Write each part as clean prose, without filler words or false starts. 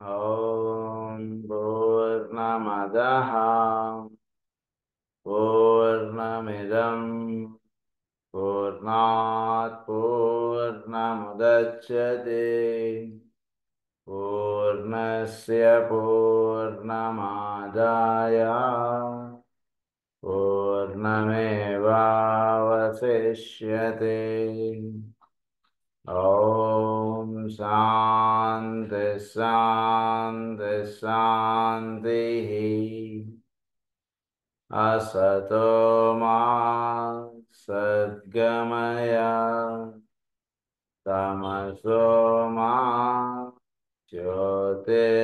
ॐ पूर्णमदः पूर्णमिदं पूर्णात् पूर्णमुदच्यते पूर्णस्य पूर्णमादाय पूर्णमेवावशिष्यते। ॐ शान्ति शान्ति शान्तिः। असतो मा सद्गमय तमसो मा ज्योतिर्गमय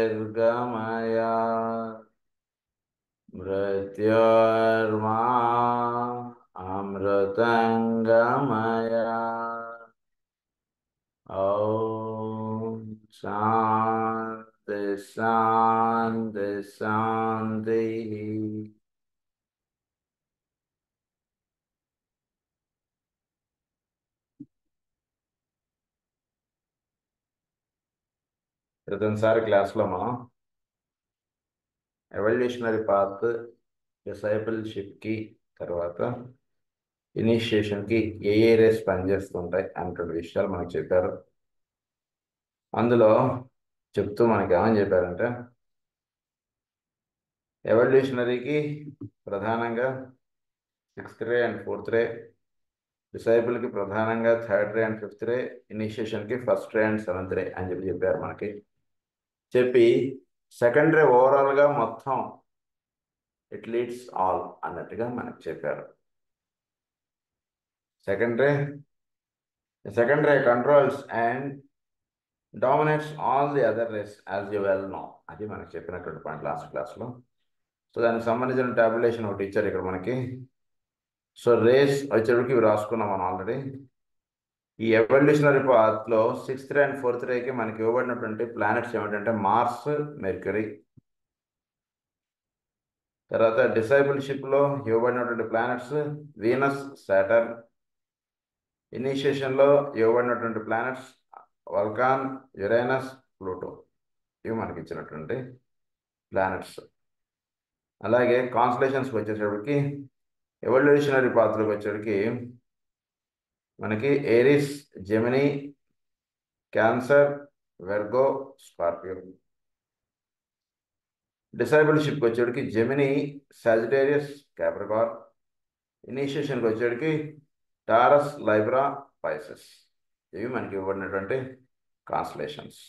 मृत्योर्मा अमृतङ्गमय। ॐ शान्ति शान्ति शान्तिः। క్రితంసారి క్లాస్లో మనం ఎవల్యూషనరీ పాత్, డిసైపుల్షిప్కి తర్వాత ఇనిషియేషన్కి ఏ ఏరియాస్ పనిచేస్తుంటాయి అనేటువంటి విషయాలు మనకు చెప్పారు. అందులో చెప్తూ మనకి ఏమని చెప్పారంటే, ఎవల్యూషనరీకి ప్రధానంగా 6th రే అండ్ 4th రే, డిసైపుల్కి ప్రధానంగా 3rd ray and 5th ray, ఇనిషియేషన్కి 1st ray and 7th రే అని చెప్పారు మనకి. చెప్పి 2nd రే ఓవరాల్గా మొత్తం ఇట్ లీడ్స్ ఆల్ అన్నట్టుగా మనకు చెప్పారు. Second ray controls and dominates all the other rays as you well know. అది మనకు చెప్పినటువంటి పాయింట్ లాస్ట్ క్లాస్లో. సో దానికి సంబంధించిన టాబ్యులేషన్ ఒకటి ఇచ్చారు ఇక్కడ మనకి. సో రేస్ వచ్చేటికి ఇవి రాసుకున్నాం మనం ఆల్రెడీ. ఈ evolutionary పాత్లో 6th ray and 4th రేకి మనకి ఇవ్వబడినటువంటి ప్లానెట్స్ ఏమిటంటే మార్స్, మెర్క్యూరీ. తర్వాత డిసైపుల్షిప్లో ఇవ్వబడినటువంటి ప్లానెట్స్ వీనస్, సాటర్న్. ఇనిషియేషన్లో ఇవ్వబడినటువంటి ప్లానెట్స్ వల్కాన్, యురేనస్, ప్లూటో. ఇవి మనకి ఇచ్చినటువంటి ప్లానెట్స్. అలాగే కాన్స్టలేషన్స్కి వచ్చేటప్పటికి ఎవల్యూషనరీ పాత్రలకు వచ్చేటికి మనకి Aries, Gemini, Cancer, Virgo, Scorpio. డిసైపుల్షిప్కి వచ్చేటికి జెమిని, సాజిటేరియస్, క్యాప్రికార్న్. ఇనిషియేషన్కి వచ్చేటికి టారస్, లైబ్రా, పైసెస్. ఇవి మనకి ఇవ్వబడినటువంటి కాన్స్టలేషన్స్.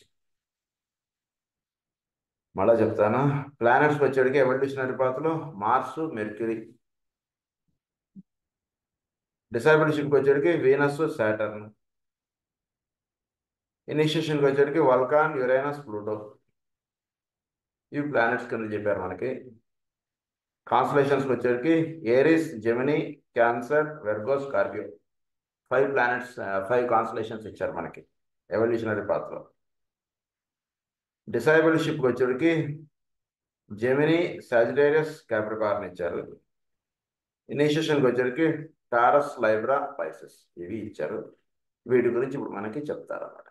మళ్ళా చెప్తాను. ప్లానెట్స్కి వచ్చేటికి ఎవల్యూషనరీ పాత్లో మార్స్, మెర్క్యూరీ. డిసైపుల్షిప్కి వచ్చేటికి వీనస్, సాటర్న్. ఇనిషియేషన్కి వచ్చేటికి వల్కాన్, యురేనస్, ప్లూటో. ఇవి ప్లానెట్స్ కింద చెప్పారు మనకి. కాన్స్టలేషన్స్కి వచ్చేటికి Aries, Gemini, Cancer, Virgo, Scorpio. 5 planets, 5 constellations ఇచ్చారు మనకి ఎవల్యూషనరీ పాత్లో. డిసైపుల్షిప్కి వచ్చేటికి జెమిని, సాజిటేరియస్, క్యాప్రికార్న్ ఇచ్చారు. ఇనిషియేషన్కి వచ్చేటికి టారస్, లైబ్రా, పైసెస్. ఇవి ఇచ్చారు. వీటి గురించి ఇప్పుడు మనకి చెప్తారు అన్నమాట.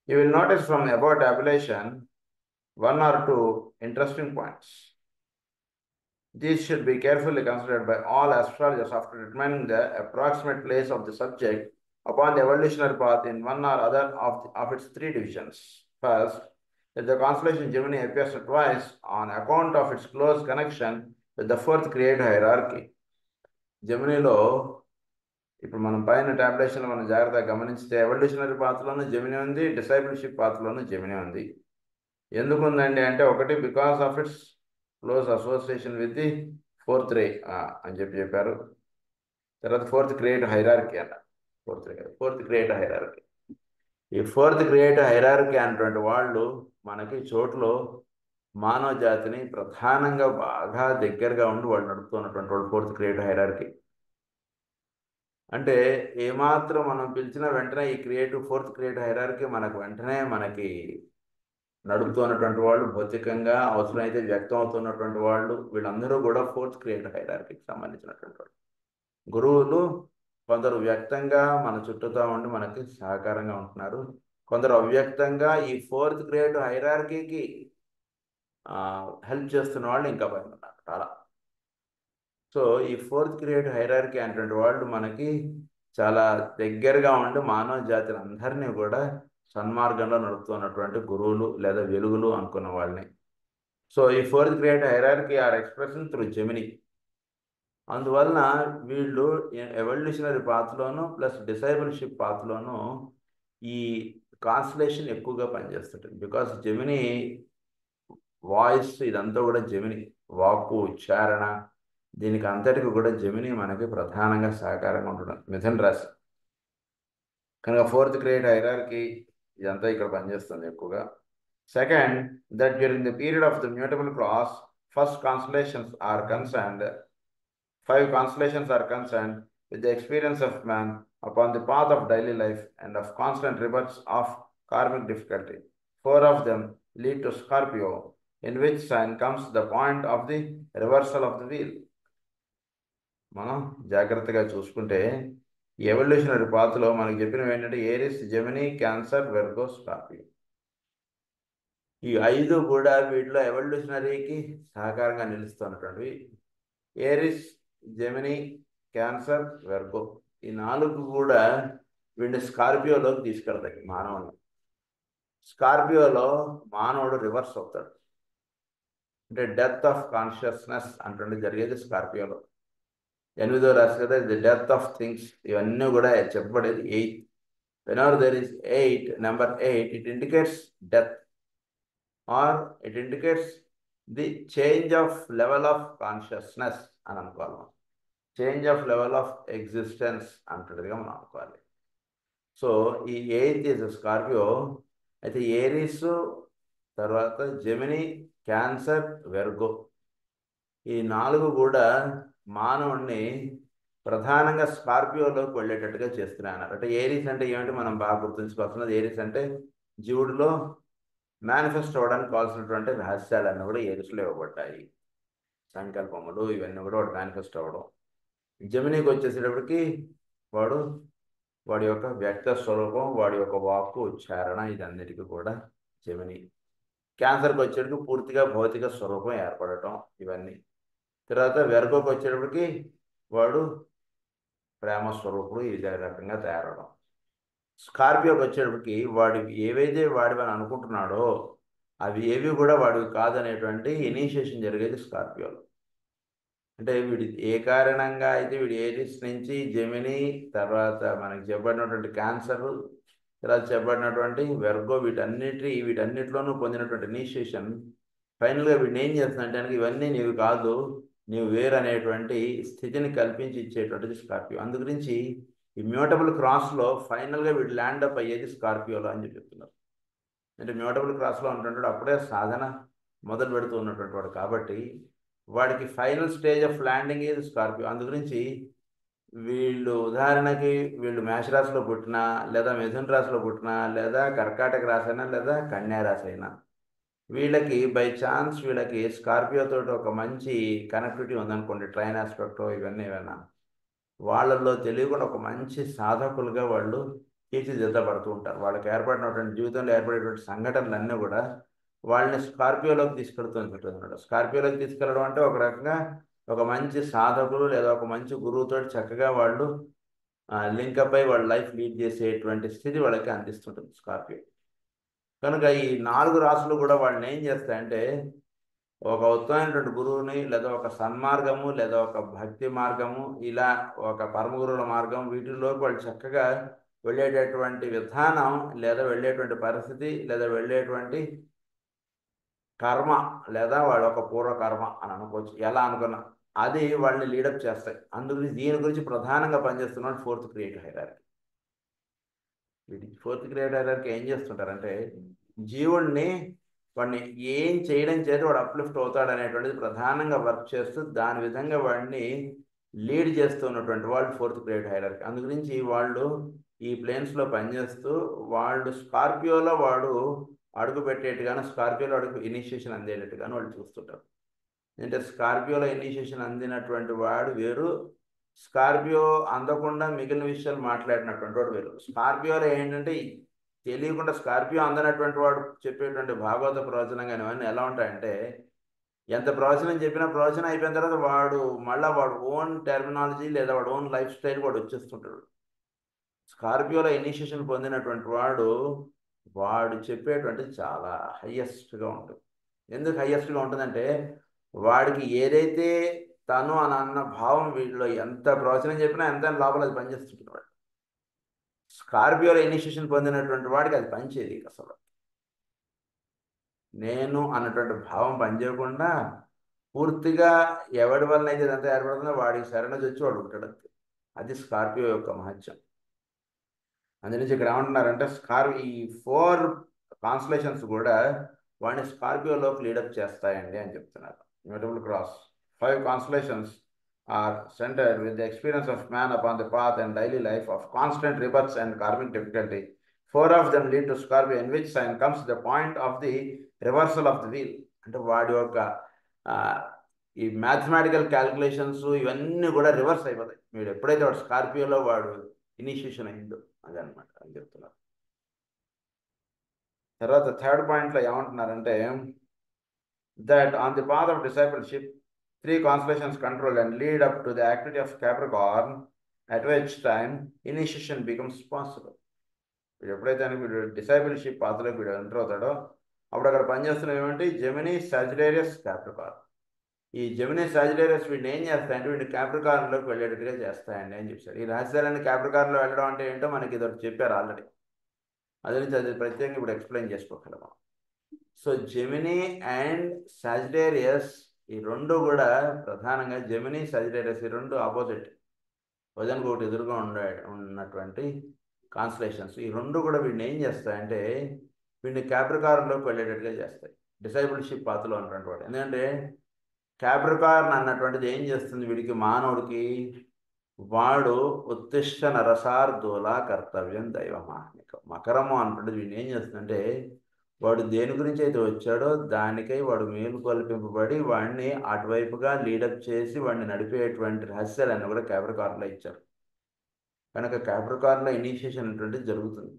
You will notice from about tabulation 1 or 2 interesting points. These should be carefully considered by all astrologers after determining the approximate place of the subject upon the evolutionary path in one or other of its 3 divisions. First, that the constellation Gemini appears twice on account of its close connection with the 4th creator hierarchy. జెమినీలో ఇప్పుడు మనం పైన టాబ్యులేషన్లో మనం జాగ్రత్తగా గమనిస్తే evolutionary పాత్రలోనూ Gemini ఉంది, discipleship పాత్రలోనూ Gemini ఉంది. ఎందుకు ఉందండి అంటే, ఒకటి because of it's close association with the 4th రే అని చెప్పారు. తర్వాత 4th క్రియేటర్ హైరార్కీ అన్న. 4th creator hierarchy. ఈ 4th క్రియేటర్ హైరార్కీ అనేటువంటి వాళ్ళు మనకి చోట్లో మానవ జాతిని ప్రధానంగా బాగా దగ్గరగా ఉండి వాళ్ళు నడుపుతున్నటువంటి వాళ్ళు 4th క్రియేటర్ హైరార్కీ. అంటే ఏమాత్రం మనం పిలిచిన వెంటనే ఈ 4th క్రియేటర్ హైరార్కీ మనకి నడుపుతున్నటువంటి వాళ్ళు, భౌతికంగా అవసరమైతే వ్యక్తం అవుతున్నటువంటి వాళ్ళు, వీళ్ళందరూ కూడా 4th క్రియేటర్ హైరార్కీకి సంబంధించినటువంటి వాళ్ళు. గురువులు కొందరు వ్యక్తంగా మన చుట్టూతో ఉండి మనకి సహకారంగా ఉంటున్నారు. కొందరు అవ్యక్తంగా ఈ 4th గ్రేడ్ హైరార్కీకి హెల్ప్ చేస్తున్న వాళ్ళు ఇంకా పైన ఉన్నారు చాలా. సో ఈ 4th గ్రేడ్ హైరార్కీ అనేటువంటి వాళ్ళు మనకి చాలా దగ్గరగా ఉండి మానవ జాతిని అందరినీ కూడా సన్మార్గంలో నడుపుతున్నటువంటి గురువులు లేదా వెలుగులు అనుకున్న వాళ్ళని. సో ఈ 4th grade hierarchy are expression through Gemini. అందువలన వీళ్ళు ఎవల్యూషనరీ పాత్లోను ప్లస్ డిసైబుల్షిప్ పాత్లోను ఈ కాన్స్టలేషన్ ఎక్కువగా పనిచేస్తుంటుంది. బికాస్ జెమిని వాయిస్ ఇదంతా కూడా జెమిని వాక్కు ఉచ్చారణ దీనికి అంతటికి కూడా జెమిని మనకి ప్రధానంగా సహకారంగా ఉంటుంది మిథున రాశి కనుక 4th గ్రేడ్ హైరార్కీ ఇదంతా ఇక్కడ పనిచేస్తుంది ఎక్కువగా. Second, that during the period of the mutable cross first constellations are concerned 5 constellations are concerned with the experience of man upon the path of daily life and of constant rebirths of karmic difficulty. 4 of them lead to Scorpio, in which sign comes the point of the reversal of the wheel. మనం జాగ్రత్తగా చూసుకుంటే evolutionary పాత్లో మనకి చెప్పినవి ఏంటంటే Aries, Gemini, Cancer, Virgo, Scorpio. ఈ 5 కూడా వీటిలో ఎవల్యూషనరీకి సహకారంగా నిలుస్తున్నటువంటివి. Aries, Gemini, Cancer, Virgo ఈ 4 కూడా వీడిని స్కార్పియోలోకి తీసుకెళ్తాయి మానవుని. స్కార్పియోలో మానవుడు రివర్స్ అవుతాడు, అంటే డెత్ ఆఫ్ కాన్షియస్నెస్ అంటే జరిగేది స్కార్పియోలో. 8వ రాశి కదా, ది డెత్ ఆఫ్ థింగ్స్ ఇవన్నీ కూడా చెప్పబడేది 8. whenever there is 8, number 8, it indicates death or it indicates the change of level of consciousness అని అనుకోవాలి. Change of level of existence అంటట్టుగా మనం అనుకోవాలి. సో ఈ 8th ఈజ్ స్కార్పియో. అయితే ఏరిస్, తర్వాత జెమిని, క్యాన్సర్, వెర్గో ఈ 4 కూడా మానవుణ్ణి ప్రధానంగా స్కార్పియోలోకి వెళ్ళేటట్టుగా చేస్తున్నాయి. అంటే ఏరిస్ అంటే ఏమిటి మనం బాగా గుర్తుంచుకోవాల్సినది. ఏరిస్ అంటే జీవుడిలో మేనిఫెస్ట్ అవ్వడానికి కావాల్సినటువంటి రహస్యాలన్నీ కూడా ఏరిస్లో ఇవ్వబడ్డాయి. సంకల్పములు ఇవన్నీ కూడా వాడు మేనిఫెస్ట్ అవ్వడం. జెమినికి వచ్చేసేటప్పటికి వాడి యొక్క వ్యక్త స్వరూపం, వాడి యొక్క వాక్కు ఉచ్చారణ ఇదన్నిటికీ కూడా జెమిని. క్యాన్సర్కి వచ్చేటప్పటికి పూర్తిగా భౌతిక స్వరూపం ఏర్పడటం ఇవన్నీ. తర్వాత వెర్గోకి వచ్చేటప్పటికి వాడు ప్రేమ స్వరూపుడు ఇదే రకంగా తయారవడం. స్కార్పియోకి వచ్చేటప్పటికి వాడు ఏవైతే వాడివని అనుకుంటున్నాడో అవి ఏవి కూడా వాడివి కాదనేటువంటి ఇనిషియేషన్ జరిగేది స్కార్పియోలో. అంటే వీడి ఏ కారణంగా అయితే వీడి ఏరిస్ నుంచి జెమిని, తర్వాత మనకి చెప్పబడినటువంటి క్యాన్సర్, తర్వాత చెప్పబడినటువంటి వెర్గో వీటన్నిటిలోనూ పొందినటువంటి ఇనిషియేషన్ ఫైనల్గా వీడిని ఏం చేస్తుందంటే ఇవన్నీ నీవు కాదు, నీవు వేరు అనేటువంటి స్థితిని కల్పించి ఇచ్చేటువంటిది స్కార్పియో. అందు గురించి ఈ మ్యూటబుల్ క్రాస్లో ఫైనల్గా వీడు ల్యాండప్ అయ్యేది స్కార్పియోలో అని చెప్తున్నారు. అంటే మ్యూటబుల్ క్రాస్లో ఉంటుంటాడు, అప్పుడే సాధన మొదలు పెడుతూ ఉన్నటువంటి వాడు కాబట్టి వాడికి ఫైనల్ స్టేజ్ ఆఫ్ ల్యాండింగ్ ఇది స్కార్పియో. అందు గురించి ఉదాహరణకి వీళ్ళు మేషరాశిలో పుట్టినా, లేదా మిథున రాశిలో పుట్టినా, లేదా కర్కాటక రాశి అయినా, లేదా కన్యా రాశి అయినా, వీళ్ళకి బై ఛాన్స్ వీళ్ళకి స్కార్పియోతో ఒక మంచి కనెక్టివిటీ ఉందనుకోండి, ట్రైన్ ఆస్పెక్ట్ ఇవన్నీ ఏమైనా, వాళ్ళల్లో తెలియకుండా ఒక మంచి సాధకులుగా వాళ్ళు తీర్చిదిద్దబడుతూ ఉంటారు. వాళ్ళకి ఏర్పడినటువంటి జీవితంలో ఏర్పడేటువంటి సంఘటనలన్నీ కూడా వాళ్ళని స్కార్పియోలోకి తీసుకెళ్తుంటారు. స్కార్పియోలోకి తీసుకెళ్ళడం అంటే ఒక రకంగా ఒక మంచి సాధకులు లేదా ఒక మంచి గురువుతో చక్కగా వాళ్ళు లింకప్ అయి వాళ్ళ లైఫ్ లీడ్ చేసేటువంటి స్థితి వాళ్ళకి అందిస్తుంటుంది స్కార్పియో. కనుక ఈ 4 రాశులు కూడా వాళ్ళని ఏం చేస్తాయంటే ఒక ఉత్తమైనటువంటి గురువుని, లేదా ఒక సన్మార్గము, లేదా ఒక భక్తి మార్గము, ఇలా ఒక పరమగురువుల మార్గం, వీటిల్లోకి వాళ్ళు చక్కగా వెళ్ళేటటువంటి విధానం, లేదా వెళ్ళేటువంటి పరిస్థితి, లేదా వెళ్ళేటువంటి కర్మ, లేదా వాళ్ళ ఒక పూర్వకర్మ అని అనుకోవచ్చు, ఎలా అనుకున్నా అది వాళ్ళని లీడప్ చేస్తాయి. అందుకని దీని గురించి ప్రధానంగా పనిచేస్తున్నాడు 4th grade hierarchy. 4th grade hierarchy ఏం చేస్తుంటారంటే జీవుడిని వాడిని ఏం చేయడం చేత వాడు అప్లిఫ్ట్ అవుతాడు అనేటువంటిది ప్రధానంగా వర్క్ చేస్తూ దాని విధంగా వాడిని లీడ్ చేస్తున్నటువంటి వాళ్ళు 4th గ్రేడ్ హైరార్కీ. అందు గురించి వాళ్ళు ఈ ప్లేన్స్లో పనిచేస్తూ వాళ్ళు స్కార్పియోలో వాడు అడుగు పెట్టేట్టుగాను, స్కార్పియోలో అడుగు ఇనిషియేషన్ అందేటట్టుగాను వాళ్ళు చూస్తుంటారు. అంటే స్కార్పియోలో ఇనిషియేషన్ అందినటువంటి వాడు వేరు, స్కార్పియో అందకుండా మిగిలిన విషయాలు మాట్లాడినటువంటి వాడు వేరు. స్కార్పియోలో ఏంటంటే తెలియకుండా స్కార్పియో అందనటువంటి వాడు చెప్పేటువంటి భాగవత ప్రవచనం కానీ ఇవన్నీ ఎలా ఉంటాయంటే, ఎంత ప్రవచనం చెప్పినా ప్రవచనం అయిపోయిన తర్వాత మళ్ళీ వాడు ఓన్ టెర్మినాలజీ లేదా వాడు ఓన్ లైఫ్ స్టైల్ వాడు వచ్చేస్తుంటాడు. స్కార్పియోలో ఇనిషియేషన్ పొందినటువంటి వాడు చెప్పేటువంటిది చాలా హయ్యెస్ట్గా ఉంటుంది. ఎందుకు హయ్యెస్ట్గా ఉంటుందంటే, వాడికి ఏదైతే తను అని అన్న భావం వీడిలో ఎంత ప్రవచనం చెప్పినా ఎంత లోపల అది పనిచేస్తుంటాడు. స్కార్పియోలో ఇనిషియేషన్ పొందినటువంటి వాడికి అది పనిచేయదు అసలు. నేను అన్నటువంటి భావం పనిచేయకుండా పూర్తిగా ఎవడి వల్ల అయితే ఇదంతా ఏర్పడుతుందో వాడికి శరణు వచ్చి వాడు ఉంటాడు అంతే. అది స్కార్పియో యొక్క మహత్యం. అందునుంచి ఇక్కడ ఏమంటున్నారంటే ఈ 4 కాన్స్టలేషన్స్ కూడా వాడిని స్కార్పియోలోకి లీడప్ చేస్తాయండి అని చెప్తున్నారు. Immutable cross 5 constellations are centered with the experience of man upon the path and daily life of constant rebirths and karmic difficulty. 4 of them lead to Scorpio, in which sign comes the point of the reversal of the wheel. అంటే వాడి యొక్క ఈ mathematical calculations ఇవన్నీ కూడా reverse అయిపోతాయి మీరు ఎప్పుడైతే వాడు స్కార్పియోలో వాడు ఇనిషియేషన్ అయిందో అదనమాట అని చెప్తున్నారు. తర్వాత 3rd పాయింట్లో ఏమంటున్నారంటే, that on the path of discipleship 3 constellations control and lead up to the activity of Capricorn, at which time initiation becomes possible. వీడు ఎప్పుడైతే వీడు డిసైబుల్షిప్ పాత్రలోకి వీడు ఎంటర్ అవుతాడో అప్పుడు అక్కడ పనిచేస్తున్నవి ఏమంటే జెమినీ, సాజిటేరియస్, క్యాప్రికార్న్. ఈ జెమినీ, సాజిటేరియస్ వీడిని ఏం చేస్తాయంటే వీడిని క్యాప్రికార్న్లోకి వెళ్ళేటట్టుగా చేస్తాయండి అని చెప్పాడు. ఈ రహస్యాలన్నీ క్యాప్రికార్న్లో వెళ్ళడం అంటే ఏంటో మనకి ఇదొకటి చెప్పారు ఆల్రెడీ. అదే నుంచి అది ప్రత్యేకంగా ఇప్పుడు ఎక్స్ప్లెయిన్ చేసుకోగలం. సో జెమినీ అండ్ సాజిటేరియస్ ఈ రెండు కూడా ప్రధానంగా జెమినీ, సాజిటేరియస్ ఈ రెండు ఆపోజిట్, ఒకదానికి ఒకటి ఎదురుగా ఉన్నటువంటి కాన్స్టలేషన్స్. ఈ రెండు కూడా వీడిని ఏం చేస్తాయంటే వీడిని క్యాప్రికార్న్లోకి వెళ్ళేటట్టుగా చేస్తాయి, డిసైబుల్షిప్ పాత్రలో ఉన్నటువంటి వాడు. ఎందుకంటే క్యాప్రికార్న్ అన్నటువంటిది ఏం చేస్తుంది వీడికి, మానవుడికి వాడు ఉత్తిష్ట నరసార్దూల కర్తవ్యం దైవమాహ్నికం. మకరము అన్నటువంటిది వీడిని ఏం చేస్తుందంటే వాడు దేని గురించి అయితే వచ్చాడో దానికై వాడు మేలు కల్పింపబడి వాడిని అటువైపుగా లీడప్ చేసి వాడిని నడిపేటువంటి రహస్యాలన్నీ కూడా క్యాప్రికార్న్లో ఇచ్చారు. కనుక క్యాప్రికార్న్లో ఇనిషియేషన్ అనేటువంటిది జరుగుతుంది.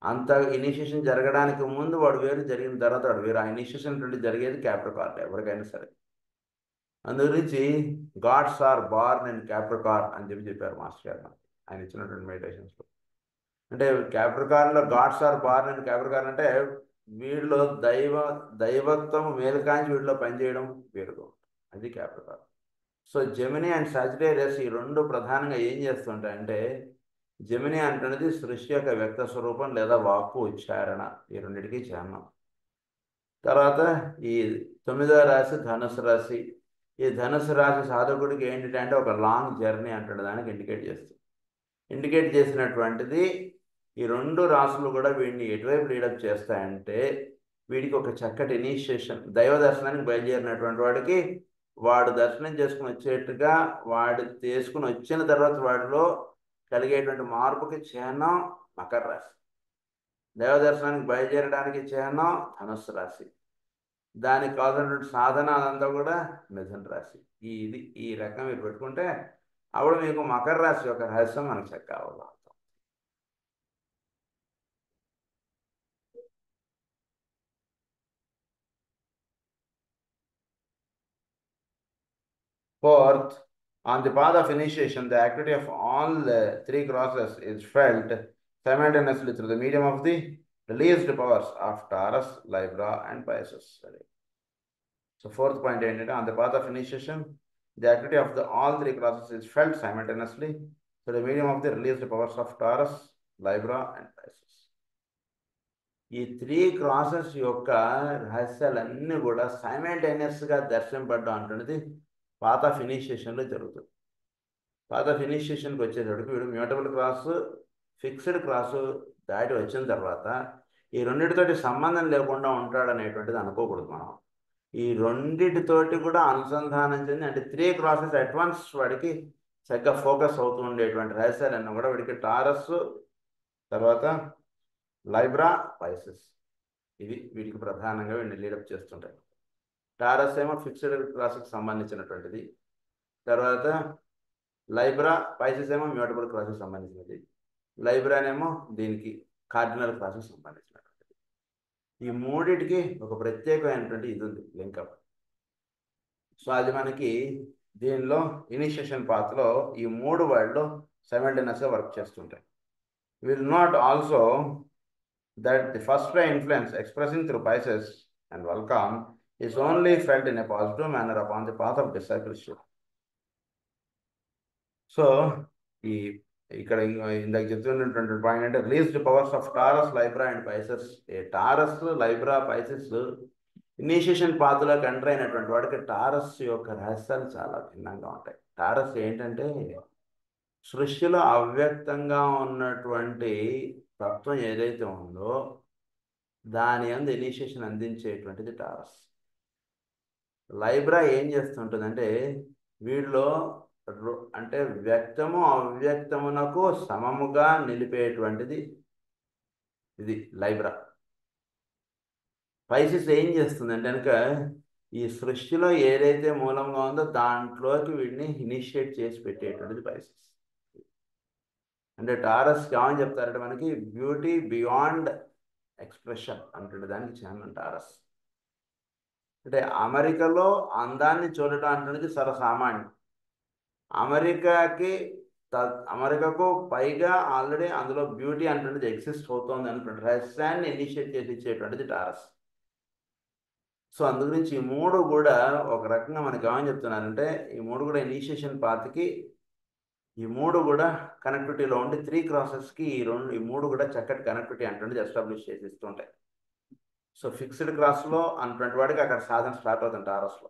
అంత ఇనిషియేషన్ జరగడానికి ముందు వాడు వేరు, జరిగిన తర్వాత వాడు వేరు. ఆ ఇనిషియేషన్ అనేటువంటి జరిగేది క్యాప్రికార్న్ ఎవరికైనా సరే. అందు గురించి gods are born in Capricorn అని చెప్పారు మాస్టర్ గారు ఆయన ఇచ్చినటువంటి మెడిటేషన్స్లో. అంటే క్యాప్రికార్న్లో gods are born in Capricorn అంటే వీడిలో దైవత్వం మేలుకాంచి వీడిలో పనిచేయడం వేరుగా ఉంటుంది, అది Capricorn. So Gemini and Sagittarius ఈ రెండు ప్రధానంగా ఏం చేస్తుంటాయంటే, జెమినీ అంటున్నది సృష్టి యొక్క వ్యక్త స్వరూపం లేదా వాక్కు ఉచ్చారణ, ఈ రెండింటికి చిహ్నం. తర్వాత ఈ 9వ రాశి ధనుసు రాశి. ఈ ధనుసు రాశి సాధకుడికి ఏంటంటే ఒక లాంగ్ జర్నీ అంటున్న దానికి ఇండికేట్ చేసినటువంటిది. ఈ రెండు రాశులు కూడా వీడిని ఎటువైపు లీడప్ చేస్తాయంటే వీడికి ఒక చక్కటి ఇనిషియేషన్, దైవ దర్శనానికి బయలుదేరినటువంటి వాడికి వాడు దర్శనం చేసుకుని వచ్చేట్టుగా వాడు తీసుకుని వచ్చిన తర్వాత వాడిలో కలిగేటువంటి మార్పుకి చిహ్నం మకర రాశి. దైవ దర్శనానికి బయలుదేరడానికి చిహ్నం ధనుస్సు రాశి. దానికి కావాల్సినటువంటి సాధన అదంతా కూడా మిథున రాశి. ఈ రకం మీరు పెట్టుకుంటే అప్పుడు మీకు మకర రాశి యొక్క రహస్యం మనకు చక్కగా. Fourth, on the path of initiation, the activity of all the 3 crosses is felt simultaneously through the medium of the released powers of Taurus, Libra, and Pisces. So 4th point ఏంటంటే, on the path of initiation, the activity of all 3 crosses is felt simultaneously through the medium of the released powers of Taurus, Libra, and Pisces. ఈ 3 crosses యొక్క రహస్యాలన్నీ కూడా సైమల్టేనియస్గా దర్శింపడ్డం అంటున్నది path of ఇనిషియేషన్లో జరుగుతుంది. Path of ఇనిషియేషన్కి వచ్చేటప్పటికి వీడు mutable cross, fixed cross దాటి వచ్చిన తర్వాత ఈ రెండింటితోటి సంబంధం లేకుండా ఉంటాడనేటువంటిది అనుకోకూడదు మనం. ఈ రెండింటితోటి కూడా అనుసంధానం చెంది, అంటే 3 క్రాసెస్ అడ్వాన్స్ వాడికి చక్కగా ఫోకస్ అవుతూ ఉండేటువంటి రహస్యాలన్నీ కూడా వీడికి టారస్, తర్వాత లైబ్రా, పైసెస్, ఇవి వీటికి ప్రధానంగా వీడిని లీడప్ చేస్తుంటాయి. టారస్ ఏమో ఫిక్స్డ్ క్రాస్కి సంబంధించినటువంటిది, తర్వాత లైబ్రా, పైసెస్ ఏమో మ్యూటబుల్ క్రాస్కి సంబంధించినది. లైబ్రానేమో దీనికి కార్డినల్ క్లాసెస్ సంబంధించినటువంటిది. ఈ మూడిటికి ఒక ప్రత్యేకమైనటువంటి ఇది ఉంది లింకప్. సో అది మనకి దీనిలో ఇనిషియేషన్ పాత్లో ఈ మూడు వాళ్ళు సైమల్టేనియస్గా వర్క్ చేస్తుంటాయి. Will not also that the first ray influence expressing through Pisces and Vulcan is only felt in a positive manner upon the path of discipleship. So ఈ ఇక్కడ ఇందాక చెప్తున్నటువంటి పాయింట్ అంటే released powers of Taurus, Libra and Pisces. Taurus, Libra, Pisces initiation పాత్లో enter అయినటువంటి వాడికి taurus యొక్క రహస్యాలు చాలా భిన్నంగా ఉంటాయి. టారస్ ఏంటంటే సృష్టిలో అవ్యక్తంగా ఉన్నటువంటి తత్వం ఏదైతే ఉందో దాని అందు ఇనిషియేషన్ అందించేటువంటిది టారస్. లైబ్రా ఏం చేస్తుంటుందంటే వీళ్ళలో అంటే వ్యక్తము అవ్యక్తమునకు సమముగా నిలిపేటువంటిది ఇది లైబ్రా. పైసెస్ ఏం చేస్తుందంటే కనుక ఈ సృష్టిలో ఏదైతే మూలంగా ఉందో దాంట్లోకి వీడిని ఇనిషియేట్ చేసి పెట్టేటువంటిది పైసెస్. అంటే టారస్కి ఏమని చెప్తారంటే మనకి బ్యూటీ బియాండ్ ఎక్స్ప్రెషన్ అంటుండే దానికి చాలా టారస్. అంటే అమెరికాలో అందాన్ని చూడటం అంటున్నది సర్వసామాన్యం. అమెరికాకు పైగా ఆల్రెడీ అందులో బ్యూటీ అంటున్నది ఎగ్జిస్ట్ అవుతుంది అనుకుంటే రహస్యాన్ని ఇనిషియేట్ చేసి ఇచ్చేటువంటిది టారస్. సో అందు గురించి ఈ మూడు కూడా ఒక రకంగా మనకి ఏమని చెప్తున్నారంటే ఈ మూడు కూడా ఇనిషియేషన్ పాత్కి ఈ మూడు కూడా కనెక్టివిటీలో ఉండి 3 క్రాసెస్కి ఈ మూడు కూడా చక్కటి కనెక్టివిటీ అంటుండేది ఎస్టాబ్లిష్ చేసి ఇస్తుంటాయి. సో ఫిక్స్డ్ క్రాస్లో అన్నటువంటి వాడికి అక్కడ సాధన స్టార్ట్ అవుతుంది టారస్లో.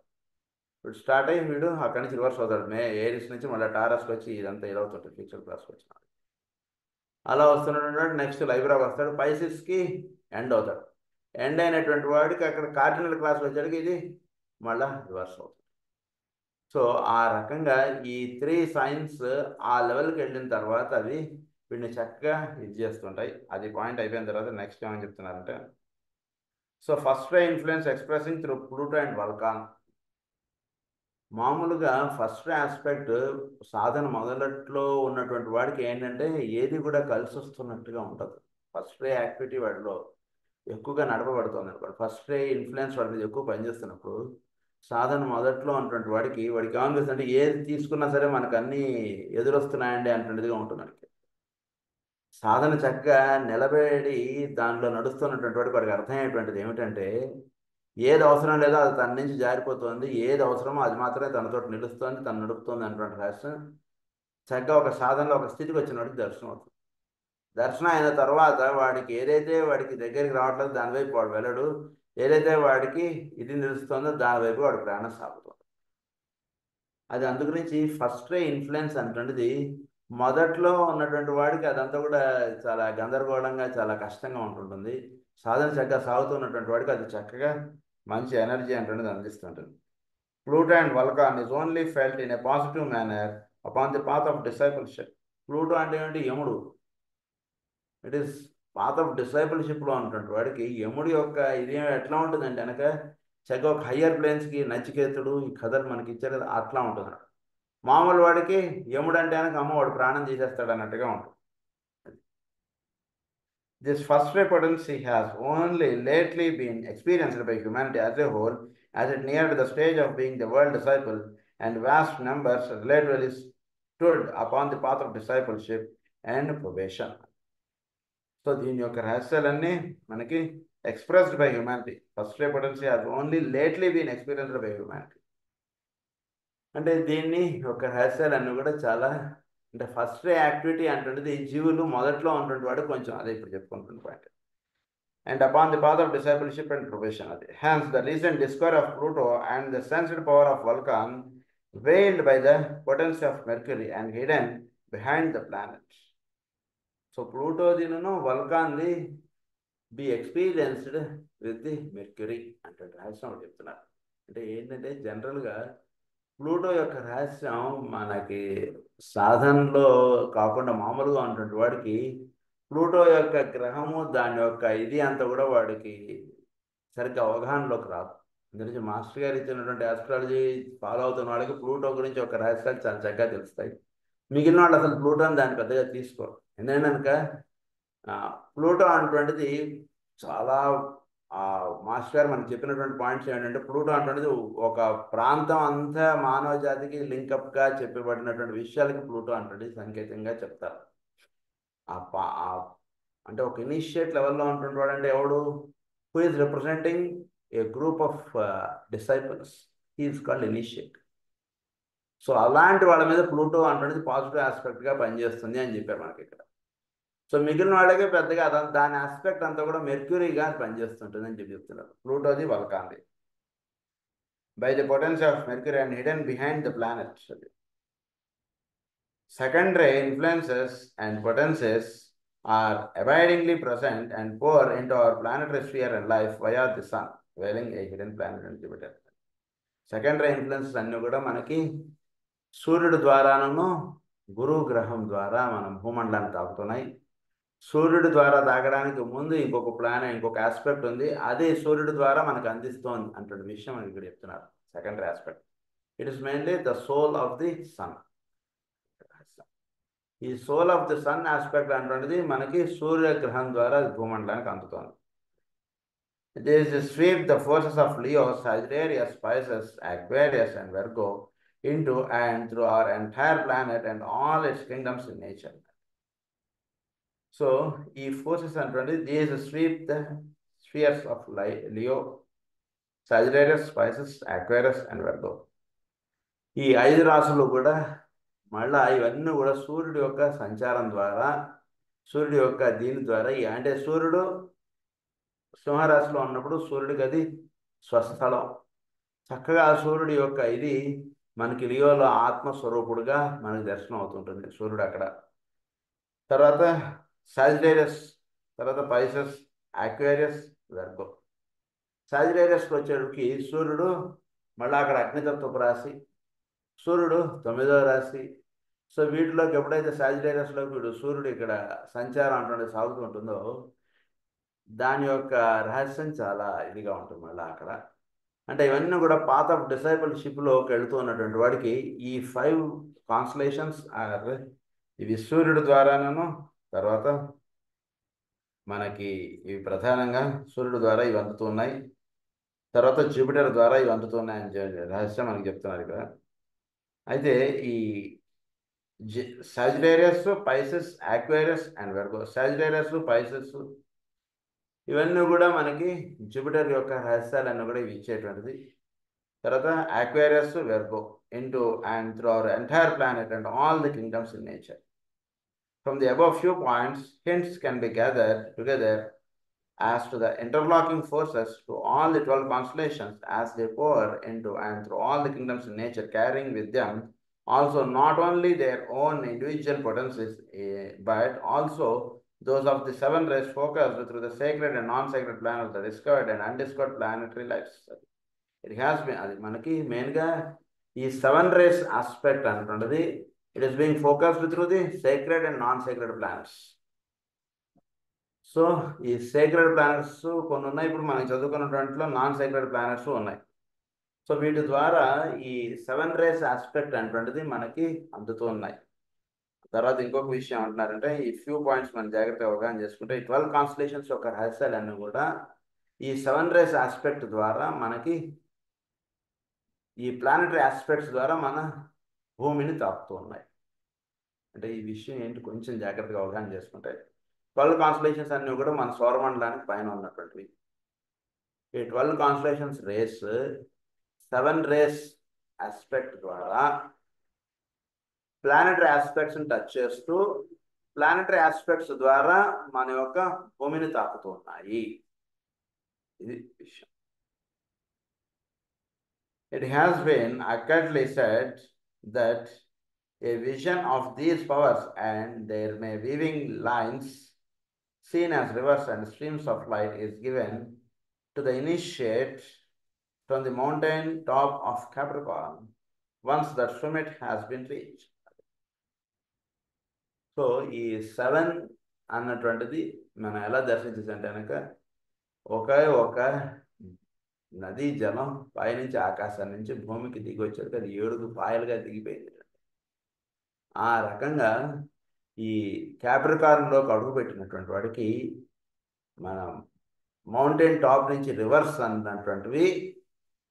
ఇప్పుడు స్టార్ట్ అయ్యి వీడు అక్కడి నుంచి రివర్స్ అవుతాడు. ఏరిస్ నుంచి మళ్ళీ టారస్కి వచ్చి ఇదంతా ఇదవుతుంటుంది ఫిక్స్డ్ క్రాస్కి వచ్చిన. అలా వస్తున్నటువంటి నెక్స్ట్ లైబ్రా వస్తాడు, పైసెస్కి ఎండ్ అవుతాడు. ఎండ్ అయినటువంటి వాడికి అక్కడ కార్డినల్ క్లాస్ వచ్చేటికి ఇది మళ్ళీ రివర్స్ అవుతుంది. సో ఆ రకంగా ఈ 3 సైన్స్ ఆ లెవెల్కి వెళ్ళిన తర్వాత అవి వీడిని చక్కగా ఇది చేస్తుంటాయి. అది పాయింట్ అయిపోయిన తర్వాత నెక్స్ట్ ఏమని చెప్తున్నారంటే so first ray influence expressing through Pluto and Vulcan. మామూలుగా ఫస్ట్ ఆస్పెక్ట్ సాధన మొదలట్లో ఉన్నటువంటి వాడికి ఏంటంటే ఏది కూడా కలిసి వస్తున్నట్టుగా ఉంటుంది. ఫస్ట్ రే యాక్టివిటీ వాడిలో ఎక్కువగా నడపబడుతుంది అనుకోండి. ఫస్ట్ రే ఇన్ఫ్లుయెన్స్ వాడి మీద ఎక్కువ పనిచేస్తున్నప్పుడు సాధన మొదట్లో ఉన్నటువంటి వాడికి ఏమనిపిస్తుంది అంటే ఏది తీసుకున్నా సరే మనకు అన్నీ ఎదురొస్తున్నాయండి అంటున్నదిగా ఉంటుంది. మనకి సాధన చక్కగా నిలబడి దానిలో నడుస్తున్నటువంటి వాడికి అర్థమయ్యేటువంటిది ఏమిటంటే ఏది అవసరం లేదో అది తన నుంచి జారిపోతుంది, ఏది అవసరమో అది మాత్రమే తనతో నిలుస్తుంది, తను నడుపుతుంది అనేటువంటి రహస్యం చక్కగా ఒక సాధనలో ఒక స్థితికి వచ్చిన వాడికి దర్శనం అవుతుంది. దర్శనం అయిన తర్వాత వాడికి ఏదైతే వాడికి దగ్గరికి రావట్లేదు దాని వైపు వాడు వెళ్ళడు, ఏదైతే వాడికి ఇది నిలుస్తుందో దాని వైపు వాడు ప్రయాణం సాగుతుంది. అది అందుగురించి ఫస్ట్ రే ఇన్ఫ్లుయెన్స్ అంటున్నది మొదట్లో ఉన్నటువంటి వాడికి అదంతా కూడా చాలా గందరగోళంగా చాలా కష్టంగా ఉంటుంటుంది. సాధన చక్కగా సాగుతున్నటువంటి వాడికి అది చక్కగా మంచి ఎనర్జీ అంటున్నది అందిస్తుంటుంది. Pluto and Vulcan is only felt in a positive manner upon the path of discipleship. Pluto అంటే ఏంటి? యముడు. ఇట్ ఈస్ పాత్ ఆఫ్ డిసైపుల్షిప్లో ఉన్నటువంటి వాడికి యముడి యొక్క ఇది ఎట్లా ఉంటుందంటే కనుక చక్కగా ఒక హయ్యర్ ప్లేన్స్కి నచికేతుడు ఈ కథలు మనకి ఇచ్చారు కదా అట్లా ఉంటుంది. మామూలు వాడికి యముడు అంటే కనుక అమ్మవాడు ప్రాణం తీసేస్తాడు అన్నట్టుగా ఉంటుంది. This first ray potency has only lately been experienced by humanity as a whole, as it neared the stage of being the world disciple, and vast numbers relatively stood upon the path of discipleship and probation. So, దీని యొక్క రహస్యాలన్నీ మనకి expressed by humanity. First ray potency has only lately been experienced by humanity. అంటే దీన్ని యొక్క రహస్యాలన్నీ కూడా చాలా అంటే first రే activity అంటున్నది జీవులు మొదట్లో ఉన్నటువంటి వాడు కొంచెం అదే ఇప్పుడు చెప్పుకుంటున్న point. And upon the path of discipleship and profession అది hence the recent discovery of Pluto and the sensed power of Vulcan veiled by the potency of Mercury and hidden behind the planets. So Pluto దీనిను వల్కాన్ది be experienced with the Mercury అంటే రహస్యం ఒకటి చెప్తున్నారు. అంటే ఏంటంటే జనరల్గా ప్లూటో యొక్క రహస్యం మనకి సాధనలో కాకుండా మామూలుగా ఉన్నటువంటి వాడికి ప్లూటో యొక్క గ్రహము దాని యొక్క ఇది అంతా కూడా వాడికి సరిగ్గా అవగాహనలోకి రాదు. అందుకని మాస్టర్ గారు ఇచ్చినటువంటి ఆస్ట్రాలజీ ఫాలో అవుతున్న వాళ్ళకి ప్లూటో గురించి ఒక రహస్యాలు చాలా చక్కగా తెలుస్తాయి. మిగిలిన వాళ్ళు అసలు ప్లూటోని దాన్ని పెద్దగా తీసుకోరు. ఎందుకంటే ప్లూటో అటువంటిది చాలా మాస్టర్ గారు మనకు చెప్పినటువంటి పాయింట్స్ ఏంటంటే ప్లూటో అటువంటిది ఒక ప్రాంతం అంతా మానవ జాతికి లింకప్గా చెప్పబడినటువంటి విషయాలకి ప్లూటో అటువంటిది సంకేతంగా చెప్తారు. అంటే ఒక ఇనిషియేట్ లెవెల్లో ఉంటుంటాడు అంటే ఎవడు who is representing a group of disciples, he's called initiate. So అలాంటి వాళ్ళ మీద ప్లూటో అటువంటిది పాజిటివ్ ఆస్పెక్ట్గా పనిచేస్తుంది అని చెప్పారు మనకి ఇక్కడ. సో మిగిలిన వాళ్ళకే పెద్దగా దాని ఆస్పెక్ట్ అంతా కూడా మెర్క్యూరీగా పనిచేస్తుంటుంది అని చెప్తున్నారు. ప్లూటోది వల్కాన్ది by the potency of Mercury and hidden behind the planet. Secondary influences and potencies are abidingly present and pour into our planetary sphere and life via the sun, dwelling a hidden planet and Jupiter. Secondary influences అన్నీ కూడా మనకి సూర్యుడి ద్వారాను గురువు గ్రహం ద్వారా మనం భూమండలాన్ని తాకుతున్నాయి. సూర్యుడి ద్వారా తాగడానికి ముందు ఇంకొక ఆస్పెక్ట్ ఉంది, అదే సూర్యుడి ద్వారా మనకు అందిస్తోంది అంటే విషయం మనకి ఇక్కడ చెప్తున్నారు. Secondary aspect, it is mainly the soul of the sun. ఈ soul of the sun aspect అనేటువంటిది మనకి సూర్యగ్రహం ద్వారా భూమండలానికి అందుతోంది. This is sweep the forces of Leo, Sagittarius, Pisces, Aquarius and Virgo into and through our entire planet and all its kingdoms in nature. So, ఈ forces అనేటువంటిది these sweep the spheres of Leo, Sagittarius, Pisces, Aquarius and Virgo. ఈ 5 రాశులు కూడా మళ్ళా ఇవన్నీ కూడా సూర్యుడి యొక్క సంచారం ద్వారా, సూర్యుడి యొక్క దీని ద్వారా, అంటే సూర్యుడు సింహరాశిలో ఉన్నప్పుడు సూర్యుడికి అది స్వస్థలం. చక్కగా సూర్యుడి యొక్క ఇది మనకి లియోలో ఆత్మస్వరూపుడుగా మనకి దర్శనం అవుతుంటుంది సూర్యుడు అక్కడ. తర్వాత సాజిటేరియస్, తర్వాత పైసెస్, ఆక్వేరియస్, వెర్గో. సాజిటేరియస్కి వచ్చేటికి సూర్యుడు మళ్ళీ అక్కడ అగ్నితత్వపు రాశి, సూర్యుడు 9వ రాశి. సో వీటిలోకి ఎప్పుడైతే సాజిటేరియస్లోకి వీడు సూర్యుడు ఇక్కడ సంచారం అంటే సాగుతూ ఉంటుందో దాని యొక్క రహస్యం చాలా ఇదిగా ఉంటుంది మళ్ళీ అక్కడ. అంటే ఇవన్నీ కూడా పాత్ ఆఫ్ డిసైపుల్షిప్లోకి వెళుతూ ఉన్నటువంటి వాడికి ఈ 5 కాన్స్టలేషన్స్ ఇవి సూర్యుడి ద్వారాను, తర్వాత మనకి ఇవి ప్రధానంగా సూర్యుడి ద్వారా ఇవి అందుతున్నాయి, తర్వాత జూపిటర్ ద్వారా ఇవి అందుతున్నాయని రహస్యం మనకి చెప్తున్నారు ఇక్కడ. అయితే ఈ Sagittarius, Pisces, Aquarius and Virgo, Sagittarius, Pisces ఇవన్నీ కూడా మనకి జూపిటర్ యొక్క రహస్యాలన్నీ కూడా ఇవి ఇచ్చేటువంటిది. తర్వాత Aquarius, Virgo into and through our entire planet and all the kingdoms in nature. From the above few points, hints can be gathered together as to the interlocking forces to all the 12 constellations as they pour into and through all the kingdoms in nature, carrying with them also not only their own individual potencies, but also those of the 7 rays focused through the sacred and non-sacred plan of the discovered and undiscovered planetary lives. It has been, అది మనకి మెయిన్గా ఈ 7 rays aspect అనుకుంటుంది. It is being focused through the sacred and non sacred planets. So ఈ sacred planets కొన్ని ఉన్నాయి, ఇప్పుడు మనం చదువుకున్నటువంటిలో నాన్ సేక్రెడ్ ప్లానెట్స్ ఉన్నాయి. సో వీటి ద్వారా ఈ 7 rays ఆస్పెక్ట్ అనేటువంటిది మనకి అందుతూ ఉన్నాయి. తర్వాత ఇంకొక విషయం అంటున్నారంటే ఈ ఫ్యూ పాయింట్స్ మనం జాగ్రత్తగా అవగాహన చేసుకుంటే ఈ 12 కాన్స్టలేషన్స్ యొక్క రహస్యాలన్నీ కూడా ఈ 7 rays ఆస్పెక్ట్ ద్వారా మనకి ఈ ప్లానెటరీ ఆస్పెక్ట్స్ ద్వారా మన భూమిని తాకుతూ ఉన్నాయి. అంటే ఈ విషయం ఏంటి కొంచెం జాగ్రత్తగా అవగాహన చేసుకుంటే 12 కాన్స్టలేషన్స్ అన్నీ కూడా మన సౌరమండలానికి పైన ఉన్నటువంటివి. ఈ 12 కాన్స్టలేషన్స్ రేస్ 7 rays ఆస్పెక్ట్ ద్వారా ప్లానెటరీ ఆస్పెక్ట్స్ని టచ్ చేస్తూ ప్లానెటరీ ఆస్పెక్ట్స్ ద్వారా మన యొక్క భూమిని తాకుతూ ఉన్నాయి. ఇది విషయం. It has been accurately said that a vision of these powers and their may weaving lines seen as rivers and streams of light is given to the initiate from the mountain top of Capricorn once that summit has been reached. So ఈ 7 అన్నటువంటిది మనం ఎలా దర్శించంటే కనుక ఒక నదీ జలం పైనుంచి ఆకాశం నుంచి భూమికి దిగి వచ్చేది అది 7 పాయలుగా దిగిపోయింది. ఆ రకంగా ఈ క్యాప్రికార్న్లోకి అడుగుపెట్టినటువంటి వాడికి మనం మౌంటైన్ టాప్ నుంచి రివర్స్ అన్నటువంటివి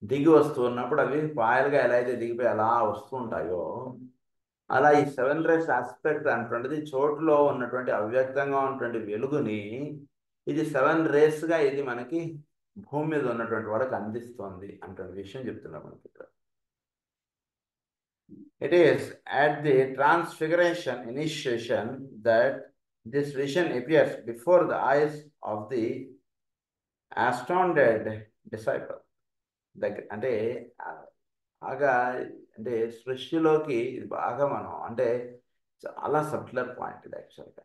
దిగి వస్తూ ఉన్నప్పుడు అవి పాయలుగా ఎలా అయితే దిగిపోయి అలా వస్తూ ఉంటాయో, అలా ఈ 7 రేస్ ఆస్పెక్ట్ అన్నటువంటిది చోటులో ఉన్నటువంటి అవ్యక్తంగా ఉన్నటువంటి వెలుగుని ఇది 7 రేస్గా ఇది మనకి భూమి మీద ఉన్నటువంటి వాళ్ళకి అందిస్తోంది అన్నటువంటి విషయం చెప్తున్నాం మనకి ఇక్కడ. It is at the transfiguration initiation that this vision appears before the eyes of the astounded disciple. అంటే బాగా అంటే సృష్టిలోకి ఇది బాగా మనం అంటే చాలా సబ్టిలర్ పాయింట్ ఇది యాక్చువల్గా.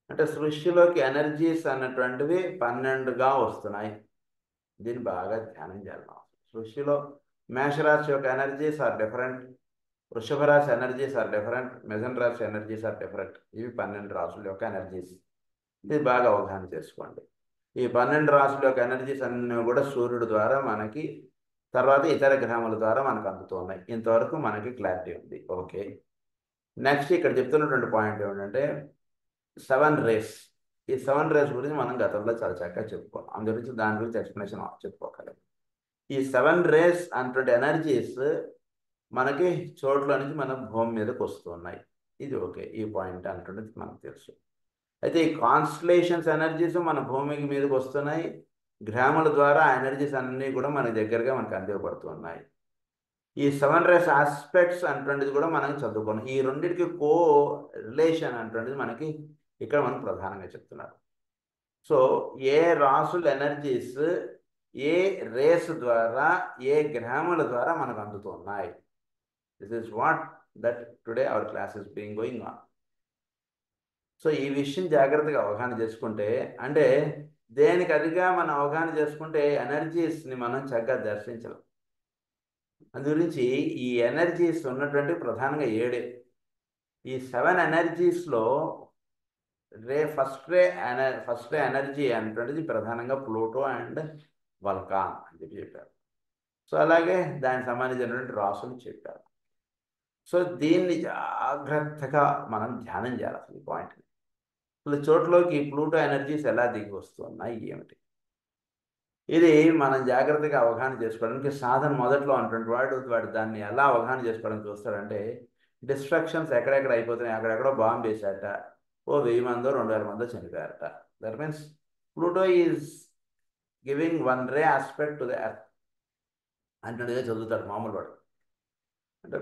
అంటే సృష్టిలోకి ఎనర్జీస్ అన్నటువంటివి 12గా వస్తున్నాయి. దీన్ని బాగా ధ్యానం చేయాలి. సృష్టిలో మేషరాశి యొక్క ఎనర్జీస్ ఆర్ డిఫరెంట్, వృషభ రాశి ఎనర్జీస్ ఆర్ డిఫరెంట్, మిథున రాశి ఎనర్జీస్ ఆర్ డిఫరెంట్. ఇవి 12 రాశుల యొక్క ఎనర్జీస్. ఇది బాగా అవగాహన చేసుకోండి. ఈ 12 రాశుల యొక్క ఎనర్జీస్ అన్నీ కూడా సూర్యుడు ద్వారా మనకి, తర్వాత ఇతర గ్రహముల ద్వారా మనకు అందుతున్నాయి. ఇంతవరకు మనకి క్లారిటీ ఉంది. ఓకే, నెక్స్ట్ ఇక్కడ చెప్తున్నటువంటి పాయింట్ ఏమిటంటే 7 రేస్. ఈ 7 రేస్ గురించి మనం గతంలో చాలా చక్కగా చెప్పుకోవాలి. దాని గురించి ఎక్స్ప్లెనేషన్ చెప్పుకోగలం. ఈ 7 రేస్ అన్నటువంటి ఎనర్జీస్ మనకి చోట్ల నుంచి మన భూమి మీదకి వస్తున్నాయి. ఇది ఓకే, ఈ పాయింట్ అంటున్నది మనకు తెలుసు. అయితే ఈ కాన్స్టలేషన్స్ ఎనర్జీస్ మన భూమికి మీదకి వస్తున్నాయి. గ్రహముల ద్వారా ఆ ఎనర్జీస్ అన్నీ కూడా మన దగ్గరగా మనకు అందివ్వబడుతున్నాయి. ఈ 7 రేస్ ఆస్పెక్ట్స్ అటువంటిది కూడా మనం చదువుకున్నాం. ఈ రెండింటికి కో రిలేషన్ అటువంటిది మనకి ఇక్కడ మనం ప్రధానంగా చెప్తున్నారు. సో ఏ రాసుల ఎనర్జీస్ ఏ రేస్ ద్వారా ఏ గ్రహముల ద్వారా మనకు అందుతున్నాయి. This is what that today our class is being going on. So ఈ విషయం జాగ్రత్తగా అవగాహన చేసుకుంటే, అంటే దేనికి అదిగా మనం అవగాహన చేసుకుంటే ఎనర్జీస్ని మనం చక్కగా దర్శించలేం. అందు గురించి ఈ ఎనర్జీస్ ఉన్నటువంటి ప్రధానంగా 7. ఈ 7 ఎనర్జీస్లో ఫస్ట్ రే ఎనర్జీ అనేటువంటిది ప్రధానంగా ప్లూటో అండ్ వల్కాన్ అని చెప్పారు. సో అలాగే దానికి సంబంధించినటువంటి రాసులు చెప్పారు. సో దీన్ని జాగ్రత్తగా మనం ధ్యానం చేయాలి. అసలు ఈ పాయింట్ని అసలు చోట్లోకి ప్లూటో ఎనర్జీస్ ఎలా దిగి వస్తున్నాయి ఏమిటి, ఇది మనం జాగ్రత్తగా అవగాహన చేసుకోవడానికి సాధన మొదట్లో అంటుంటే వాడు దాన్ని ఎలా అవగాహన చేసుకోవడానికి చూస్తాడంటే, డిస్ట్రక్షన్స్ ఎక్కడెక్కడ అయిపోతున్నాయి, అక్కడెక్కడో బాంబు వేసాట, 1000 మందో 2000 మందో చనిపోయారట. That means Pluto is giving 1 ray aspect to the earth అంటున్నదిగా చదువుతాడు మామూలు వాడు, అంటే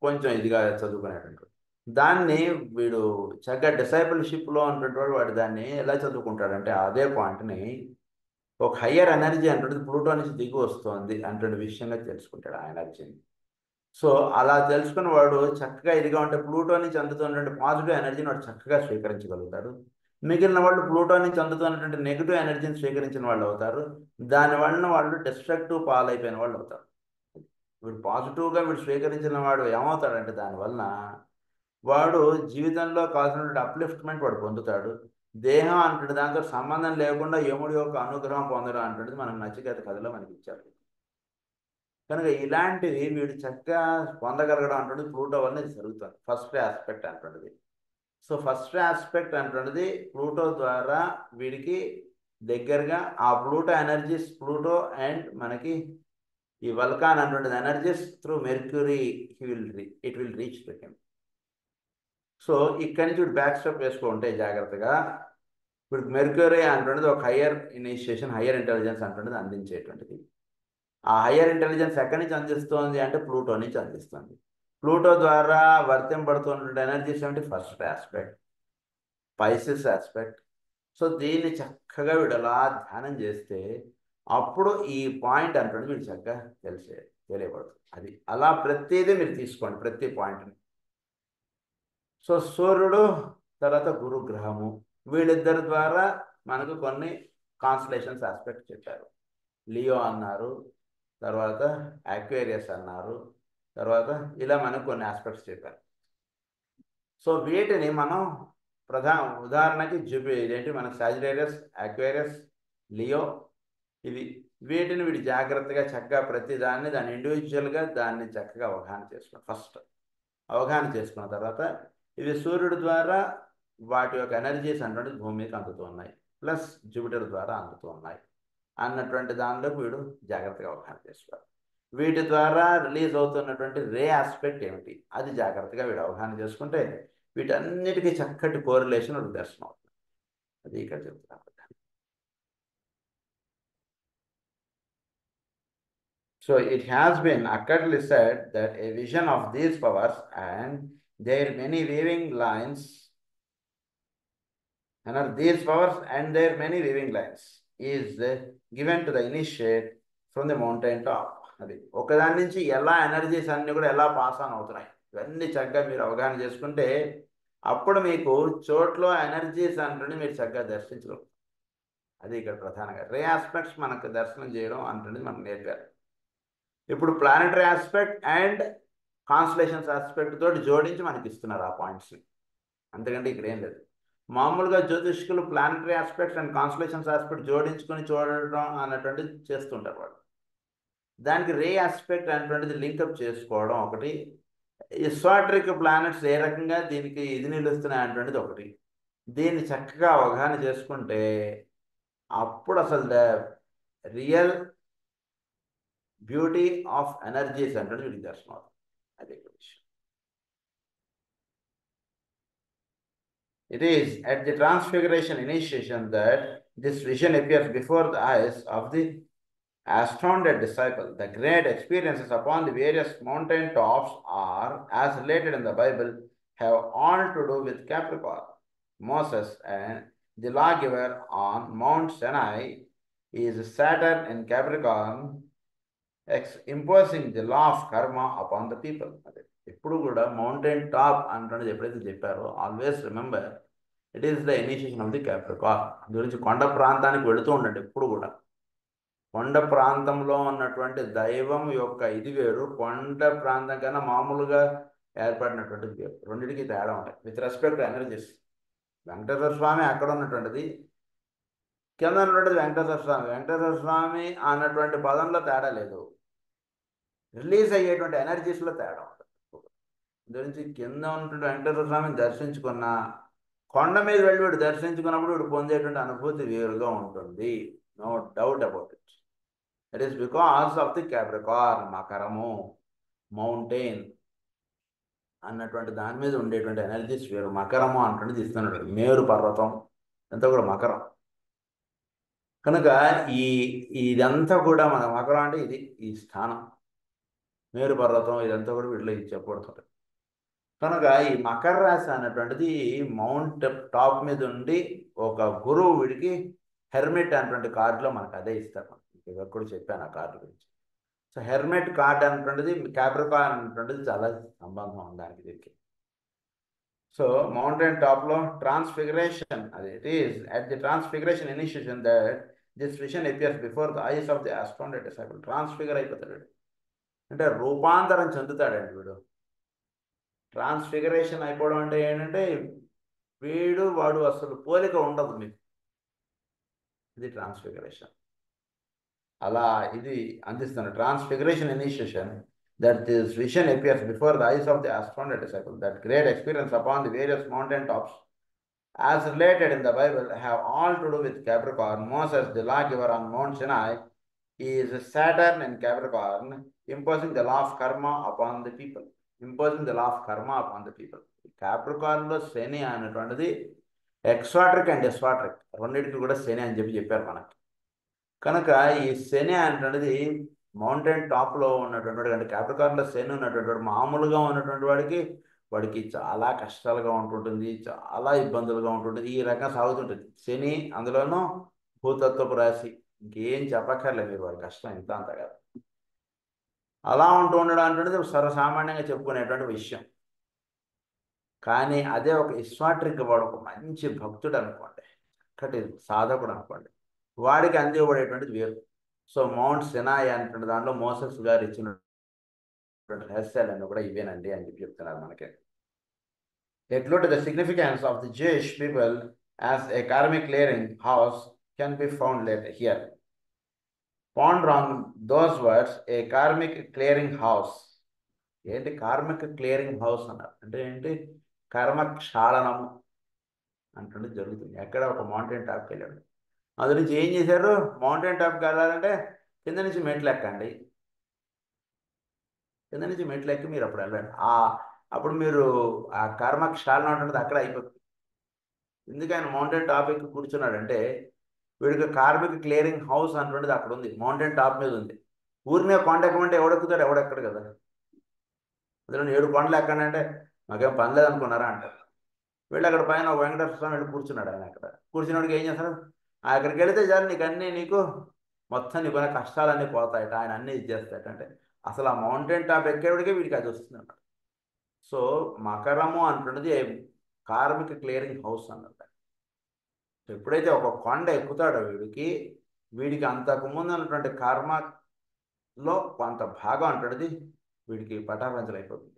కొంచెం ఇదిగా చదువుకునేటువంటి. దాన్ని వీడు చక్కగా డిసైపుల్షిప్లో ఉన్నటువంటి వాడు దాన్ని ఎలా చదువుకుంటాడంటే, అదే పాయింట్ని ఒక హయ్యర్ ఎనర్జీ అంటున్నది ప్లూటో నుంచి దిగి వస్తుంది అంటున్న విషయంగా తెలుసుకుంటాడు ఆ ఎనర్జీని. సో అలా తెలుసుకున్న వాడు చక్కగా ఇదిగా ఉంటే ప్లూటో నుంచి అందుతున్నటువంటి పాజిటివ్ ఎనర్జీని వాడు చక్కగా స్వీకరించగలుగుతాడు. మిగిలిన వాళ్ళు ప్లూటో నుంచి అందుతున్నటువంటి నెగిటివ్ ఎనర్జీని స్వీకరించిన వాళ్ళు అవుతారు. దానివల్ల వాళ్ళు డిస్ట్రక్టివ్ పాలైపోయిన వాళ్ళు అవుతారు. వీడు పాజిటివ్గా వీడు స్వీకరించిన వాడు ఏమవుతాడంటే, దానివల్ల వాడు జీవితంలో కావాల్సినటువంటి అప్లిఫ్ట్మెంట్ వాడు పొందుతాడు. దేహం అంటుంది దాంతో సంబంధం లేకుండా యముడి యొక్క అనుగ్రహం పొందడం అంటుంది మనం నచికేత కథలో మనకి ఇచ్చారు. కనుక ఇలాంటివి వీడు చక్కగా పొందగలగడం అంటుంది ప్లూటో వల్ల ఇది జరుగుతుంది. ఫస్ట్ ఆస్పెక్ట్ అంటున్నది. సో ఫస్ట్ ఆస్పెక్ట్ అంటున్నది ప్లూటో ద్వారా వీడికి దగ్గరగా ఆ ప్లూటో ఎనర్జీస్, ప్లూటో అండ్ మనకి ఈ వల్కాన్ అన్నటువంటి energies through mercury it will reach to him. So ఇక్కడి నుంచి ఇప్పుడు బ్యాక్ స్టెప్ వేసుకుంటే జాగ్రత్తగా, ఇప్పుడు మెర్క్యూరీ అంటున్నది ఒక హయ్యర్ ఇనిషియేషన్, హయ్యర్ ఇంటెలిజెన్స్ అంటున్నది అందించేటువంటిది. ఆ హయ్యర్ ఇంటెలిజెన్స్ ఎక్కడి నుంచి అందిస్తుంది అంటే ప్లూటో నుంచి అందిస్తుంది. ప్లూటో ద్వారా వర్తింపబడుతున్నటువంటి ఎనర్జీస్ ఏమిటి? First aspect, Pisces aspect. So దీన్ని చక్కగా వీడు అలా ధ్యానం చేస్తే అప్పుడు ఈ పాయింట్ అంటున్నది మీరు చక్కగా తెలియబడుతుంది. అది అలా ప్రతిదీ మీరు తీసుకోండి, ప్రతి పాయింట్ని. సో సూర్యుడు తర్వాత గురుగ్రహము, వీళ్ళిద్దరి ద్వారా మనకు కొన్ని కాన్స్టలేషన్స్ ఆస్పెక్ట్ చెప్పారు. లియో అన్నారు, తర్వాత అక్వేరియస్ అన్నారు, తర్వాత ఇలా మనకు కొన్ని ఆస్పెక్ట్స్ చెప్పారు. సో వీటిని మనం ఉదాహరణకి ఇదేంటి మనకు సాజిటేరియస్, అక్వేరియస్, లియో, వీటిని వీడు జాగ్రత్తగా చక్కగా ప్రతి దాన్ని ఇండివిజువల్గా దాన్ని చక్కగా అవగాహన చేసుకోండి. ఫస్ట్ అవగాహన చేసుకున్న తర్వాత ఇవి సూర్యుడి ద్వారా వాటి యొక్క ఎనర్జీస్ అంటే భూమికి అందుతూ ఉన్నాయి, ప్లస్ జూపిటర్ ద్వారా అందుతూ ఉన్నాయి అన్నటువంటి దానిలో వీడు జాగ్రత్తగా అవగాహన చేసుకోవాలి. వీటి ద్వారా రిలీజ్ అవుతున్నటువంటి రే ఆస్పెక్ట్ ఏమిటి, అది జాగ్రత్తగా వీడు అవగాహన చేసుకుంటే వీటన్నిటికీ చక్కటి కోరిలేషన్ ఒక దర్శనం అవుతుంది. అది ఇక్కడ చెప్తున్నాను. So it has been accurately said that a vision of these powers and their many weaving lines, and these powers and their many weaving lines is given to the initiate from the mountain top. అది ఒకదాని నుంచి ఎలా energies అన్ని కూడా ఎలా pass on అవుతున్నాయి, ఇవన్నీ చక్కగా మీరు అవగాహన చేసుకుంటే అప్పుడు మీకు చోట్లో ఎనర్జీస్ అంటే మీరు చక్కగా దర్శించగలరు. అది ఇక్కడ ప్రధానంగా రే ఆస్పెక్ట్స్ మనకు దర్శనం చేయడం అంటే మనకు నేర్పారు. ఇప్పుడు planetary aspect and constellations aspect తోటి జోడించి మనకి ఇస్తున్నారు ఆ పాయింట్స్ని, అంతకంటే ఇక్కడ ఏం లేదు. మామూలుగా జ్యోతిష్కులు planetary aspects and constellations aspect జోడించుకొని చూడడం అన్నటువంటిది చేస్తుంటారు వాళ్ళు. దానికి రే ఆస్పెక్ట్ అనేటువంటిది లింకప్ చేసుకోవడం ఒకటి, ఇస్వాట్రిక్ ప్లానెట్స్ ఏ రకంగా దీనికి ఇది నిలుస్తున్నాయి అనేటువంటిది ఒకటి. దీన్ని చక్కగా అవగాహన చేసుకుంటే అప్పుడు అసలు the real beauty of energies అంటే వీడికి దర్శనం అవుతుంది. అదే విషయం. It is at the transfiguration initiation that this vision appears before the eyes of the astounded disciple. The great experiences upon the various mountain tops are, as related in the Bible, have all to do with Capricorn. Moses and the lawgiver on Mount Sinai is Saturn in Capricorn, imposing the law of karma upon the people. ఎప్పుడు కూడా mountain top అంటున్నది ఎప్పుడైతే చెప్పారో always remember it is the initiation of the Capricorn. గురించి కొండ ప్రాంతానికి వెళుతూ ఉండండి. ఎప్పుడు కూడా కొండ ప్రాంతంలో ఉన్నటువంటి దైవం యొక్క ఇది వేరు, కొండ ప్రాంతం కన్నా మామూలుగా ఏర్పడినటువంటిది వేరు. రెండింటికి తేడా ఉంటాయి with respect to energies. Venkateswara Swami అక్కడ ఉన్నటువంటిది, కింద ఉన్నటువంటిది వెంకటేశ్వర స్వామి. వెంకటేశ్వర స్వామి అన్నటువంటి పదంలో తేడా లేదు, రిలీజ్ అయ్యేటువంటి ఎనర్జీస్లో తేడా ఉంటుంది. గురించి కింద ఉన్నటువంటి వెంకటేశ్వర స్వామిని దర్శించుకున్న, కొండ మీద వెళ్ళి వీడు దర్శించుకున్నప్పుడు వీడు పొందేటువంటి అనుభూతి వేరుగా ఉంటుంది. No doubt about it. It is because of the Capricorn, మకరము, మౌంటైన్ అన్నటువంటి దాని మీద ఉండేటువంటి ఎనర్జీస్ వేరు. మకరము అంటున్నది ఇస్తున్నాడు, మేరు పర్వతం అంతా కూడా మకరం. కనుక ఇదంతా కూడా మన మకరం అంటే ఇది ఈ స్థానం, మేరు పర్వతం ఇదంతా కూడా వీటిలో ఇది చెప్పబడుతుంది. కనుక ఈ మకర రాశి అన్నటువంటిది మౌంట్ టాప్ మీద ఉండి ఒక గురువు వీడికి హెర్మిట్ అనేటువంటి కార్డులో మనకు అదే ఇస్తారు. ఇక్కడ కూడా చెప్పాను ఆ కార్డు గురించి. సో హెర్మిట్ కార్డ్ అనేటువంటిది క్యాప్రికార్న్ అనేటువంటిది చాలా సంబంధం ఉంది దానికి దీనికి. సో మౌంటైన్ టాప్లో ట్రాన్స్ఫిగరేషన్, అది it is at the transfiguration initiation that this vision appears before the eyes of the astronomer disciple. Transfigure అయిపోతాడు వీడు, అంటే రూపాంతరం చెందుతాడండి వీడు. ట్రాన్స్ఫిగరేషన్ అయిపోవడం అంటే ఏంటంటే వాడు అసలు పోలిక ఉండదు మీకు, ఇది ట్రాన్స్ఫిగరేషన్. అలా ఇది అందిస్తాను. Transfiguration initiation that this vision appears before the eyes of the astronaut disciple. That great experience upon the various mountain tops, as related in the Bible, have all to do with Capricorn. Moses, the lawgiver on Mount Sinai, is Saturn in Capricorn, imposing the law of karma upon the people. Imposing the law of karma upon the people. Capricorn లో శని అనేటువంటిది ఎక్స్వాట్రిక్ and ఎస్వాట్రిక్ రెండింటికి కూడా శని అని చెప్పారు మనకి. కనుక ఈ శని అనేటువంటిది మౌంటైన్ టాప్లో ఉన్నటువంటి, అంటే క్యాప్రికార్న్లో శని ఉన్నటువంటి మామూలుగా ఉన్నటువంటి వాడికి చాలా కష్టాలుగా ఉంటుంటుంది, చాలా ఇబ్బందులుగా ఉంటుంటుంది, ఈ రకంగా సాగుతుంటుంది శని. అందులోనూ భూతత్వపు రాశి, ఇంకేం చెప్పక్కర్లేదు మీరు, వాడి కష్టం ఇంత అంత కాదు. అలా ఉండడం అంటున్నది సర్వసామాన్యంగా చెప్పుకునేటువంటి విషయం. కానీ అదే ఒక ఇస్వాట్రిక్ వాడు ఒక మంచి భక్తుడు అనుకోండి, చక్కటి సాధకుడు అనుకోండి, వాడికి అందివ్వబడేటువంటిది వేరు. సో మౌంట్ సినాయ్ అనేటువంటి దాంట్లో మోసెస్ గారు ఇచ్చిన రహస్యాలన్నీ కూడా ఇవేనండి అని చెప్తున్నారు మనకి. A clue to the significance of the Jewish people as a karmic clearing house can be found later here. Ponder on those words, a karmic clearing house. ఏంటి కార్మిక్ క్లియరింగ్ హౌస్ అన్నారు అంటే ఏంటి? కర్మక్షాళనము అంటుండే జరుగుతుంది. ఎక్కడ ఒక మౌంటైన్ టాప్కి వెళ్ళాడు. అందు నుంచి ఏం చేశారు? మౌంటైన్ టాప్కి వెళ్ళాలంటే కింద నుంచి మెట్లు ఎక్కండి, కింద నుంచి మెట్లు ఎక్కి మీరు అప్పుడు వెళ్ళండి. అప్పుడు మీరు ఆ కర్మక్షాళన ఉంటుంది అక్కడ అయిపోతుంది. ఎందుకు ఆయన మౌంటైన్ టాప్ ఎక్కి కూర్చున్నాడంటే వీడికి కార్మిక క్లియరింగ్ హౌస్ అంటుండేది అక్కడ ఉంది, మౌంటైన్ టాప్ మీద ఉంది. ఊరినే కొండ ఎక్కమంటే ఎవడెక్కుతాడు? ఎవడెక్కడు కదా. అందులో 7 కొండలు ఎక్కండి అంటే మాకేం పని లేదనుకున్నారా అంటారు. వీళ్ళు అక్కడ పైన ఒక వెంకటేశ్వర స్వామి వెళ్ళి కూర్చున్నాడు. ఆయన అక్కడ కూర్చున్నాడికి ఏం చేస్తాడు? అక్కడికి వెళితే చాలు నీకు మొత్తం నీకున్న కష్టాలన్నీ పోతాయట, ఆయన అన్నీ ఇచ్చేస్తాయట. అంటే అసలు ఆ మౌంటైన్ టాప్ ఎక్కేవాడికే వీడికి అది వస్తుంది అన్నమాట. సో మకరము అంటున్నది కార్మిక క్లియరింగ్ హౌస్ అన్నమాట. ఎప్పుడైతే ఒక కొండ ఎక్కుతాడో వీడికి అంతకుముందు ఉన్నటువంటి కర్మలో కొంత భాగం అంటున్నది వీడికి పటాపంచలైపోతుంది.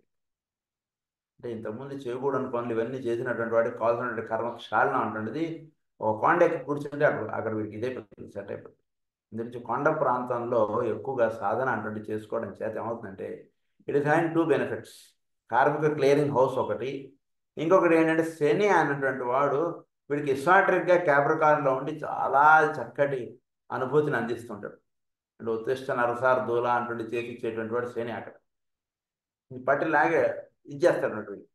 అంటే ఇంతకుముందు చేయకూడని పనులు ఇవన్నీ చేసినటువంటి వాడికి కావాల్సినటువంటి కర్మక్షాళన అంటున్నది ఒక కొండ ఎక్కి కూర్చుంటే అక్కడ వీడికి ఇదైపోతుంది, సెట్ అయిపోతుంది. ఇందుకు కొండ ప్రాంతంలో ఎక్కువగా సాధన అటువంటి చేసుకోవడం చేత ఏమవుతుందంటే ఇట్ ఇస్ హ్యావింగ్ 2 బెనిఫిట్స్. కార్మిక క్లియరింగ్ హౌస్ ఒకటి, ఇంకొకటి ఏంటంటే శని అన్నటువంటి వాడు వీడికి ఇస్వాట్రిక్గా క్యాప్రికాన్లో ఉండి చాలా చక్కటి అనుభూతిని అందిస్తుంటాడు. అంటే ఉత్తిష్ట నరసార్ దూల అంటుండి చేపించేటువంటి వాడు శని. అక్కడ పట్టి లాగే ఇచ్చేస్తాడు అన్నటువంటి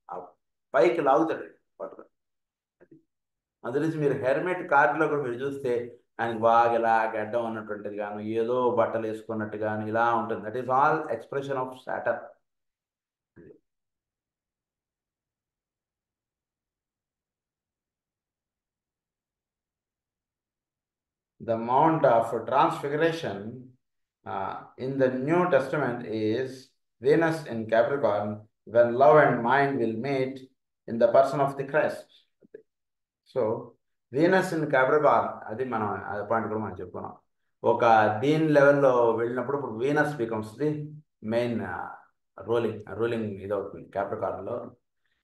పైకి లాగుతాడు పట్టుకొని. అందు నుంచి మీరు హెల్మెట్ కార్డులో కూడా మీరు చూస్తే ఆయనకి బాగా ఇలా గడ్డం ఉన్నటువంటిది గాను, ఏదో బట్టలు వేసుకున్నట్టు గాను ఇలా ఉంటుంది. That is all expression of Saturn. The mount of transfiguration in the New Testament is Venus in Capricorn, when love and mind will meet in the person of the Christ. So Venus in Capricorn అది point కూడా మనం చెప్పుకున్నాం. ఒక దీని లెవెల్లో వెళ్ళినప్పుడు ఇప్పుడు Venus becomes the main ruling ఇదవుతుంది క్యాప్రికార్న్లో.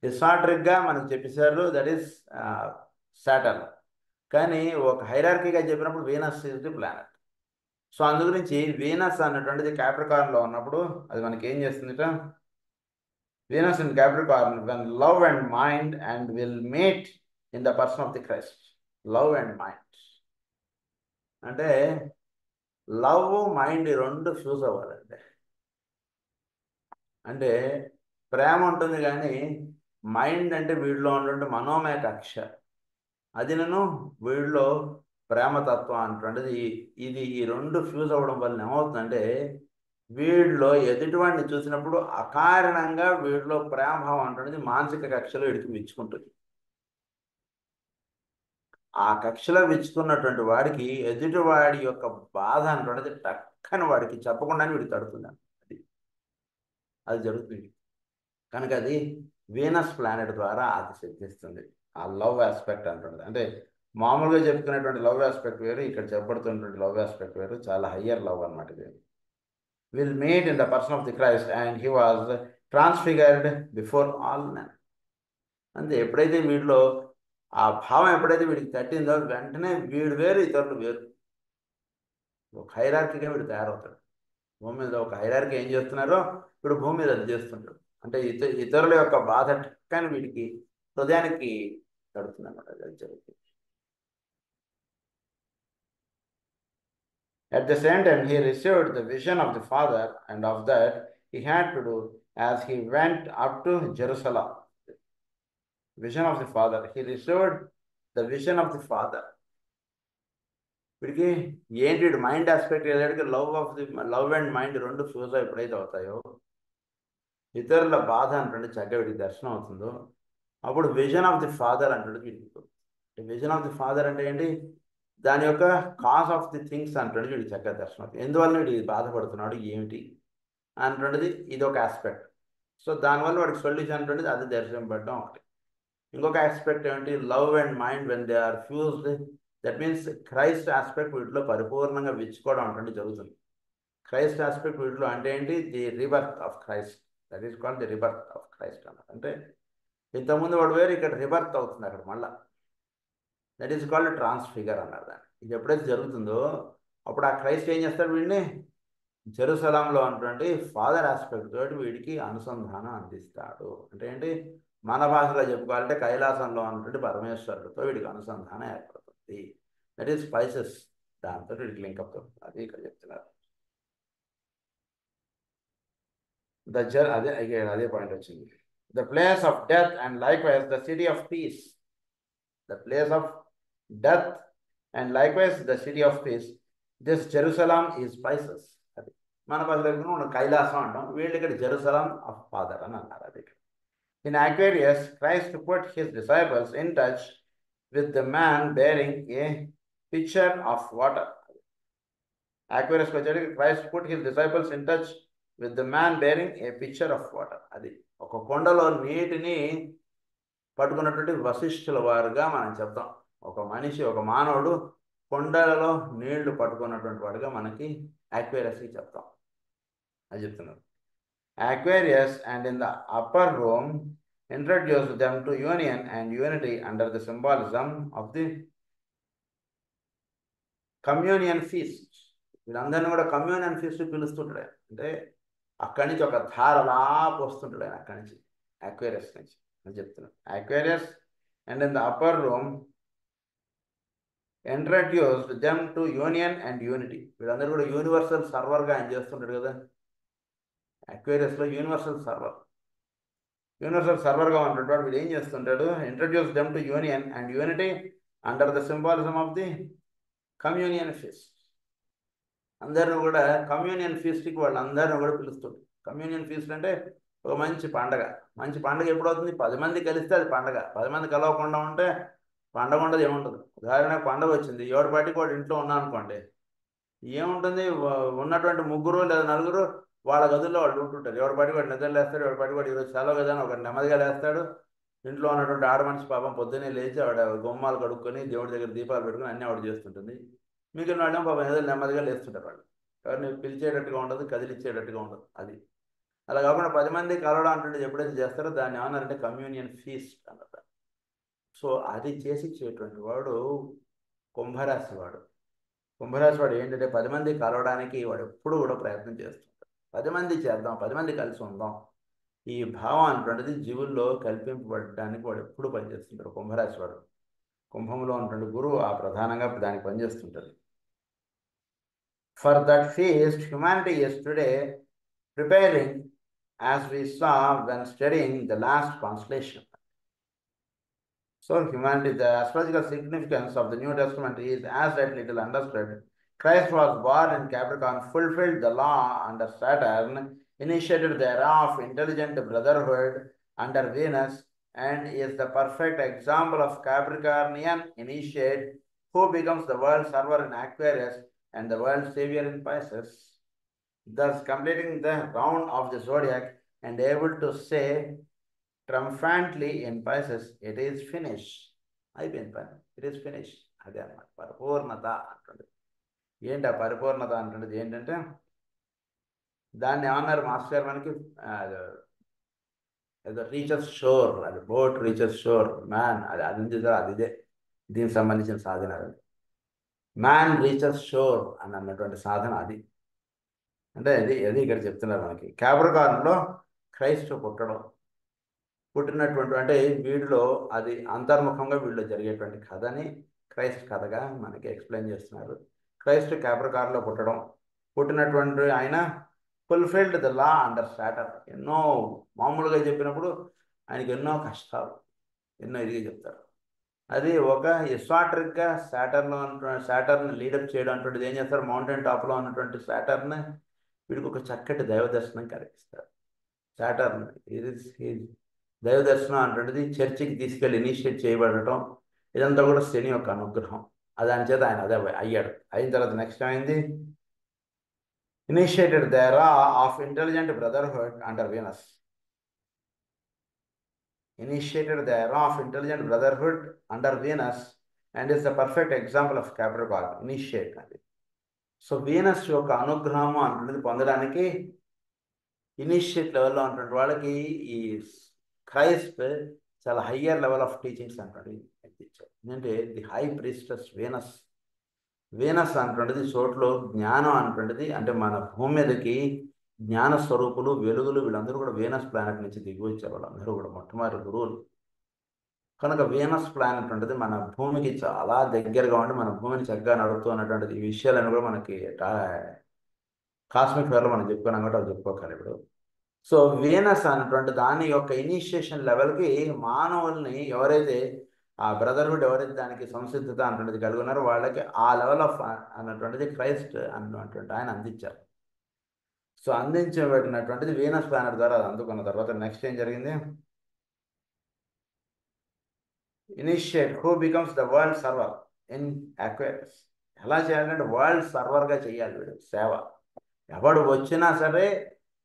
హిస్టారిక్గా మనకు చెప్పేశారు దట్ ఈస్ సాటర్న్, కానీ ఒక హైరార్కీగా చెప్పినప్పుడు Venus is the planet. So అందు గురించి వీనస్ అన్నటువంటిది క్యాప్రికార్న్లో ఉన్నప్పుడు అది మనకి ఏం చేస్తుందిట? Venus in Capricorn when love and mind and will meet in the person of the Christ. Love and mind అంటే లవ్ మైండ్ రెండు ఫ్యూజ్ అవ్వాలంటే, అంటే ప్రేమ ఉంటుంది కానీ మైండ్ అంటే వీడిలో ఉన్నటువంటి మనోమయ కక్ష, అది వీడిలో ప్రేమతత్వం అంటుండేది ఈ రెండు ఫ్యూజ్ అవ్వడం వల్ల ఏమవుతుందంటే వీడిలో ఎదుటివాడిని చూసినప్పుడు అకారణంగా వీడిలో ప్రేమభావం అంటున్నది మానసిక కక్షలో ఇడికి విచ్చుకుంటుంది. ఆ కక్షలో విచ్చుకున్నటువంటి వాడికి ఎదుటివాడి యొక్క బాధ అంటున్నది టక్కని వాడికి చెప్పకుండానే వీడికి తడుతుంది. అది జరుగుతుంది కనుక అది వీనస్ ప్లానెట్ ద్వారా అది సిద్ధిస్తుంది. ఆ లవ్ ఆస్పెక్ట్ అంటున్నది అంటే మామూలుగా చెప్పుకునేటువంటి లవ్ ఆస్పెక్ట్ వేరు, ఇక్కడ చెప్పబడుతున్నటువంటి లవ్ ఆస్పెక్ట్ వేరు, చాలా హయ్యర్ లవ్ అనమాట. ఇది will made in the person of the Christ and he was transfigured before all men. అంటే ఎప్పుడైతే వీడిలో ఆ భావం ఎప్పుడైతే వీడికి తట్టిందో వెంటనే వీడు వేరు ఇతరులు వేరు, ఒక హైరార్కీగా వీడు తయారవుతాడు. భూమి మీద ఒక హైరార్కీ ఏం చేస్తున్నారో వీడు భూమి మీద అది చేస్తుంటాడు. అంటే ఇతరుల యొక్క బాధ కానీ వీడికి హృదయానికి తడుతుంది అన్నమాట. అది జరుగుతుంది. At the same time, he received the vision of the Father, and of that he had to do as he went up to Jerusalem. Vision of the Father. He received the vision of the Father. వీడికి ఏంటి mind aspect వెళ్ళాడికి love and mind రెండు fuse ఎప్పుడైతే అవుతాయో ఇతరుల బాధ అంటుండే చక్కగా వీడికి దర్శనం అవుతుందో అప్పుడు విజన్ ఆఫ్ ది ఫాదర్ అంటుండే వీడికి. విజన్ ఆఫ్ ది ఫాదర్ అంటే ఏంటి? దాని యొక్క కాజ్ ఆఫ్ ది థింగ్స్ అంటుండే వీడికి చక్కగా దర్శనం అవుతుంది. ఎందువల్ల వీడికి బాధపడుతున్నాడు ఏమిటి అంటుండేది ఇది ఒక ఆస్పెక్ట్. సో దానివల్ల వాడికి సొల్యూషన్ అంటుండేది అది దర్శనం పెట్టడం ఒకటి. ఇంకొక ఆస్పెక్ట్ ఏమిటి? Love and mind when they are fused, that means Christ aspect వీటిలో పరిపూర్ణంగా విచ్చుకోవడం అంటే జరుగుతుంది. క్రైస్ట్ ఆస్పెక్ట్ వీటిలో అంటే ఏంటి? The rebirth of Christ, that is called the rebirth of Christ అన్నమాట. అంటే ఇంతకుముందు వాడు వేరు, ఇక్కడ రిబర్త్ అవుతుంది అక్కడ మళ్ళా. దట్ ఈస్ కాల్డ్ ట్రాన్స్ఫిగర్ అన్నారు దాన్ని. ఇది ఎప్పుడైతే జరుగుతుందో అప్పుడు ఆ క్రైస్ట్ ఏం చేస్తాడు? వీడిని జెరూసలంలో ఉన్నటువంటి ఫాదర్ ఆస్పెక్ట్ తోటి వీడికి అనుసంధానం అందిస్తాడు. అంటే ఏంటి? మన భాషలో చెప్పుకోవాలంటే కైలాసంలో ఉన్నటువంటి పరమేశ్వరుడితో వీడికి అనుసంధానం ఏర్పడుతుంది. దట్ ఈస్ స్పైసెస్, దాంతో వీడికి లింకప్ అవుతుంది. అది ఇక్కడ చెప్తున్నారు. అదే పాయింట్ వచ్చింది. The place of death and likewise the city of peace. The place of death and likewise the city of peace. This Jerusalem is Pisces. అది మన భాషలో మనం కైలాసం అంటాం, వీళ్ళు ఇక్కడ జెరూసలాం ఆఫ్ ఫాదర్ అని అన్నారు. అది in Aquarius, Christ put his disciples in touch with the man bearing a pitcher of water. Aquarius Christ put his disciples in touch with the man bearing a pitcher of water. అది ఒక కొండలో నీటిని పట్టుకున్నటువంటి వశిష్ఠుల వారుగా మనం చెప్తాం. ఒక మనిషి, ఒక మానవుడు కొండలలో నీళ్లు పట్టుకున్నటువంటి వాడుగా మనకి Aquariusకి చెప్తాం. అది చెప్తున్నారు. Aquarius and in the upper room introduced them to union and unity under the symbolism of the communion feast. వీళ్ళందరినీ కూడా కమ్యూనియన్ ఫీస్ట్ పిలుస్తుంటాడు. అంటే అక్కడి నుంచి ఒక ధారలా పోస్తుంటాడు ఆయన, అక్కడి నుంచి అక్వేరియస్ నుంచి అని చెప్తున్నాడు. Aquarius and in the upper room introduced them to union and unity. వీళ్ళందరూ కూడా యూనివర్సల్ సర్వర్గా ఆయన చేస్తుంటాడు కదా. అక్వేరియస్లో యూనివర్సల్ సర్వర్గా ఉంటాడు. వీడు ఏం చేస్తుంటాడు? Introduce them to union and unity under the symbolism of the communion feast. అందరిని కూడా కమ్యూనియన్ ఫీస్ట్కి వాళ్ళందరినీ కూడా పిలుస్తుంది. కమ్యూనియన్ ఫీస్ట్ అంటే ఒక మంచి పండగ. మంచి పండగ ఎప్పుడవుతుంది? 10 మంది కలిస్తే అది పండగ. 10 మంది కలవకుండా ఉంటే పండగ ఉండదు, ఏముంటుంది. ఉదాహరణకు పండగ వచ్చింది, ఎవరి పాటికి వాడు ఇంట్లో ఉన్నా అనుకోండి, ఏముంటుంది? ఉన్నటువంటి 3 లేదా 4 వాళ్ళ గదుల్లో వాళ్ళు ఉంటుంటారు. ఎవరి పాటికి వాడు నిద్ర లేస్తాడు, ఎవరి పాటికి వాడు ఈరోజు సెలవు కదా అని ఒక నెమ్మదిగా లేస్తాడు. ఇంట్లో ఉన్నటువంటి ఆడ మనిషి పాపం పొద్దున్నే లేచి ఆవిడ గుమ్మాలు కడుక్కొని దేవుడి దగ్గర దీపాలు పెట్టుకుని అన్నీ ఆవిడ చేస్తుంటుంది. మిగిలిన వాళ్ళేమో పాపం ఏదో నెమ్మదిగా లేస్తుంటారు. వాళ్ళు ఎవరిని పిలిచేటట్టుగా ఉండదు, కదిలిచ్చేటట్టుగా ఉండదు. అది అలా కాకుండా 10 మంది కలవడం అంటే ఎప్పుడైతే చేస్తారో దాన్ని ఏమన్నారంటే కమ్యూనియన్ ఫీస్ట్ అన్నమాట. సో అది చేసేటువంటి వాడు కుంభరాశి వాడు. కుంభరాశి వాడు ఏంటంటే 10 మంది కలవడానికి వాడు ఎప్పుడు కూడా ప్రయత్నం చేస్తుంటాడు. 10 మంది చేద్దాం, 10 మంది కలిసి ఉందాం, ఈ భావం అటువంటిది జీవుల్లో కల్పింపబడడానికి వాడు ఎప్పుడు పనిచేస్తుంటాడు కుంభరాశి వాడు. కుంభంలో ఉన్నటువంటి గురువు ఆ ప్రధానంగా దానికి పనిచేస్తుంటాడు. For that feast humanity is today preparing, as we saw when studying the last constellation. So humanity, the astrological significance of the New Testament is as yet little understood. Christ was born in Capricorn, fulfilled the law under Saturn, initiated the era of intelligent brotherhood under Venus, and is the perfect example of Capricornian initiate who becomes the world server in Aquarius and the world savior in Pisces, thus completing the round of the zodiac and able to say triumphantly in Pisces, it is finished. అయిపోయింది పని, it is finish. అదే అన్నమాట పరిపూర్ణత అంటుంది. ఏంటి ఆ పరిపూర్ణత అంటున్నది? ఏంటంటే దాన్ని ఏమన్నారు మాస్టర్ గారు మనకి? ఏదో రీచెస్ షోర్, అది బోట్ రీచెస్ షోర్, మ్యాన్ అది అది ఇదే దీనికి సంబంధించిన సాధన. అది మ్యాన్ రీచెస్ షోర్ అని అన్నటువంటి సాధన అది. అంటే అది ఇక్కడ చెప్తున్నారు మనకి. క్యాప్రికార్న్లో క్రైస్ట్ పుట్టినటువంటి అంటే వీడిలో అది అంతర్ముఖంగా వీడిలో జరిగేటువంటి కథని క్రైస్ట్ కథగా మనకి ఎక్స్ప్లెయిన్ చేస్తున్నారు. క్రైస్ట్ క్యాప్రికార్న్లో పుట్టినటువంటి ఆయన fulfilled the law under Saturn. ఎన్నో మామూలుగా చెప్పినప్పుడు ఆయనకి ఎన్నో కష్టాలు, ఎన్నో ఇదిగా చెప్తారు. అది ఒక ఎస్వాట్రిక్గా సాటర్న్ లీడప్ చేయడం అటువంటిది ఏం చేస్తారు? మౌంటైన్ టాప్లో ఉన్నటువంటి సాటర్న్ వీడికి ఒక చక్కటి దైవ దర్శనం కలిగిస్తారు. సాటర్న్ దైవ దర్శనం అటువంటిది చర్చికి తీసుకెళ్ళి ఇనిషియేట్ చేయబడటం, ఇదంతా కూడా శని యొక్క అనుగ్రహం. దాని చేత ఆయన అదే అయ్యాడు. అయిన తర్వాత నెక్స్ట్ అయింది initiated the era of intelligent brotherhood under Venus. Initiated the era of intelligent brotherhood under Venus and is the perfect example of Capricorn. Initiate అది. సో వీనస్ యొక్క అనుగ్రహము అంటున్నది పొందడానికి ఇనిషియేట్ లెవెల్లో ఉన్నటువంటి వాళ్ళకి ఈ క్రైస్ట్ చాలా హయ్యర్ లెవెల్ ఆఫ్ టీచింగ్స్ అంటుంది ఎత్తిచ్చారు. ఎందుకంటే ది హై ప్రీస్టస్ వీనస్ అంటున్నది చోట్లో జ్ఞానం అంటున్నది. అంటే మన భూమి మీదకి జ్ఞాన స్వరూపులు, వెలుగులు, వీళ్ళందరూ కూడా వీనస్ ప్లానెట్ నుంచి దిగి వచ్చారు. వాళ్ళందరూ కూడా మొట్టమొదటి గురువులు. కనుక వీనస్ ప్లానెట్ ఉంటుంది మన భూమికి చాలా దగ్గరగా ఉండి మన భూమిని చక్కగా నడుపుతూ ఉన్నటువంటిది. ఈ విషయాలను కూడా మనకి కాస్మిక్ ఫేర్లో మనం చెప్పుకున్నాం కాబట్టి అవి చెప్పుకోవాలి ఇప్పుడు. సో వీనస్ అన్నటువంటి దాని యొక్క ఇనిషియేషన్ లెవెల్కి మానవుల్ని ఎవరైతే ఆ బ్రదర్హుడ్ ఎవరైతే దానికి సంసిద్ధత అన్నటువంటిది కలిగి ఉన్నారో వాళ్ళకి ఆ లెవెల్ ఆఫ్ అన్నటువంటిది క్రైస్ట్ అన్నటువంటి ఆయన అందించారు. సో అందించబడినటువంటిది వీనస్ ప్లానెట్ ద్వారా అది అందుకున్న తర్వాత నెక్స్ట్ ఏం జరిగింది? Initiate who becomes the world server in Aquarius. ఎలా చేయాలంటే వరల్డ్ సర్వర్గా చేయాలి వీడు సేవ. ఎవడు వచ్చినా సరే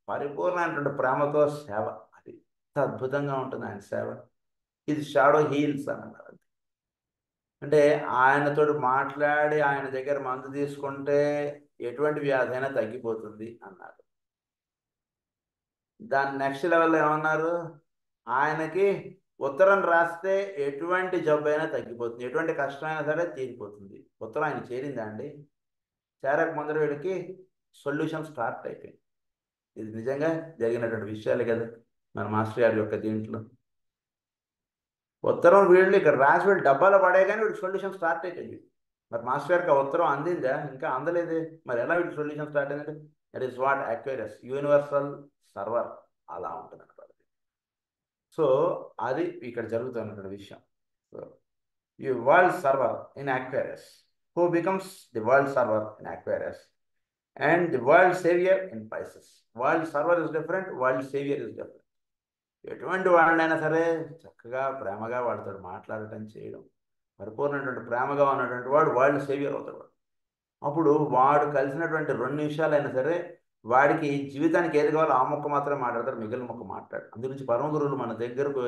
పరిపూర్ణమైనటువంటి ప్రేమతో సేవ. అది ఎంత అద్భుతంగా ఉంటుంది ఆయన సేవ. ఇది షాడో హీల్స్ అని అన్నారు. అంటే ఆయనతో మాట్లాడి ఆయన దగ్గర మందు తీసుకుంటే ఎటువంటి వ్యాధి అయినా తగ్గిపోతుంది అన్నారు. దాని నెక్స్ట్ లెవెల్లో ఏమన్నారు? ఆయనకి ఉత్తరం రాస్తే ఎటువంటి జబ్బు అయినా తగ్గిపోతుంది, ఎటువంటి కష్టమైనా సరే తీరిపోతుంది. ఉత్తరం ఆయన చేరిందా అండి? చేరక ముందర వీడికి సొల్యూషన్ స్టార్ట్ అయిపోయింది. ఇది నిజంగా జరిగినటువంటి విషయాలే కదా మన మాస్టర్ గారి యొక్క దీంట్లో. ఉత్తరం వీళ్ళు ఇక్కడ రాసి వీళ్ళు డబ్బాలో పడే కానీ వీడి సొల్యూషన్ స్టార్ట్ అయిపోయింది. మరి మాస్టర్ గారికి ఆ ఉత్తరం అందిందా? ఇంకా అందలేదే. మరి ఎలా వీడి సొల్యూషన్ స్టార్ట్ అయిందంటే that is what Aquarius universal server అలా ఉంటుంది అన్నమాట. సో అది ఇక్కడ జరుగుతున్నటువంటి విషయం. సో ఈ world server in Aquarius who becomes the world server in Aquarius and the world saviour in Pisces. World server is different, world saviour is different. ఎటువంటి వాళ్ళైనా సరే చక్కగా ప్రేమగా వాడితో మాట్లాడటం చేయడం, పరిపూర్ణమైనటువంటి ప్రేమగా ఉన్నటువంటి వాడు వరల్డ్ సేవియర్ అవుతాడు. అప్పుడు వాడు కలిసినటువంటి 2 నిమిషాలైనా సరే వాడికి జీవితానికి ఏది కావాలో ఆ మొక్క మాత్రమే మాట్లాడతారు, మిగిలిన మొక్క మాట్లాడు. అందుగురించి పరమ గురువులు మన దగ్గరకు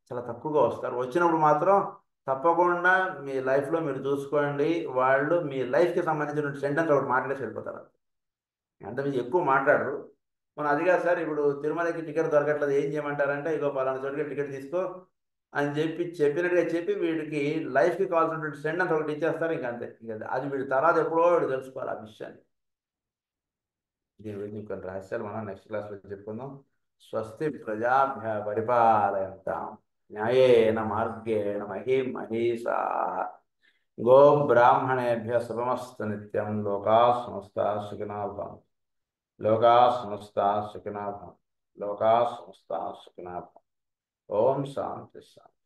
చాలా తక్కువగా వస్తారు. వచ్చినప్పుడు మాత్రం తప్పకుండా మీ లైఫ్లో మీరు చూసుకోండి, వాళ్ళు మీ లైఫ్కి సంబంధించిన సెంటెన్స్ ఒకటి మాట్లాడేసి వెళ్ళిపోతారు. అంత మీరు ఎక్కువ మాట్లాడరు. మనం అది కాదు సార్, ఇప్పుడు తిరుమలకి టికెట్ దొరకట్లేదు ఏం చేయమంటారంటే, ఇగో పలానా చోటుకి టికెట్ తీసుకో అని చెప్పినట్టుగా చెప్పి వీడికి లైఫ్కి కావాల్సినటువంటి సెంటెన్స్ ఒకటి ఇచ్చేస్తారు. ఇంకా అంతే. ఇంకా అది వీడి తర్వాత ఎప్పుడో వీడు తెలుసుకోవాలి ఆ విషయాన్ని. దీని గురించి కొన్ని రహస్యాలు మనం నెక్స్ట్ క్లాస్లో చెప్పుకుందాం. స్వస్తి ప్రజాభ్య పరిపాలయంతాం న్యాయేన మార్గేణ మహీం మహీషాః గో బ్రాహ్మణేభ్య శుభమస్తు నిత్యం. లోకా సమస్తా సుఖినో భవంతు. లోకా సమస్తా సుఖినో భవంతు. లోకా సమస్తా సుఖినో భవంతు. ఓం శాంతి శాంతి.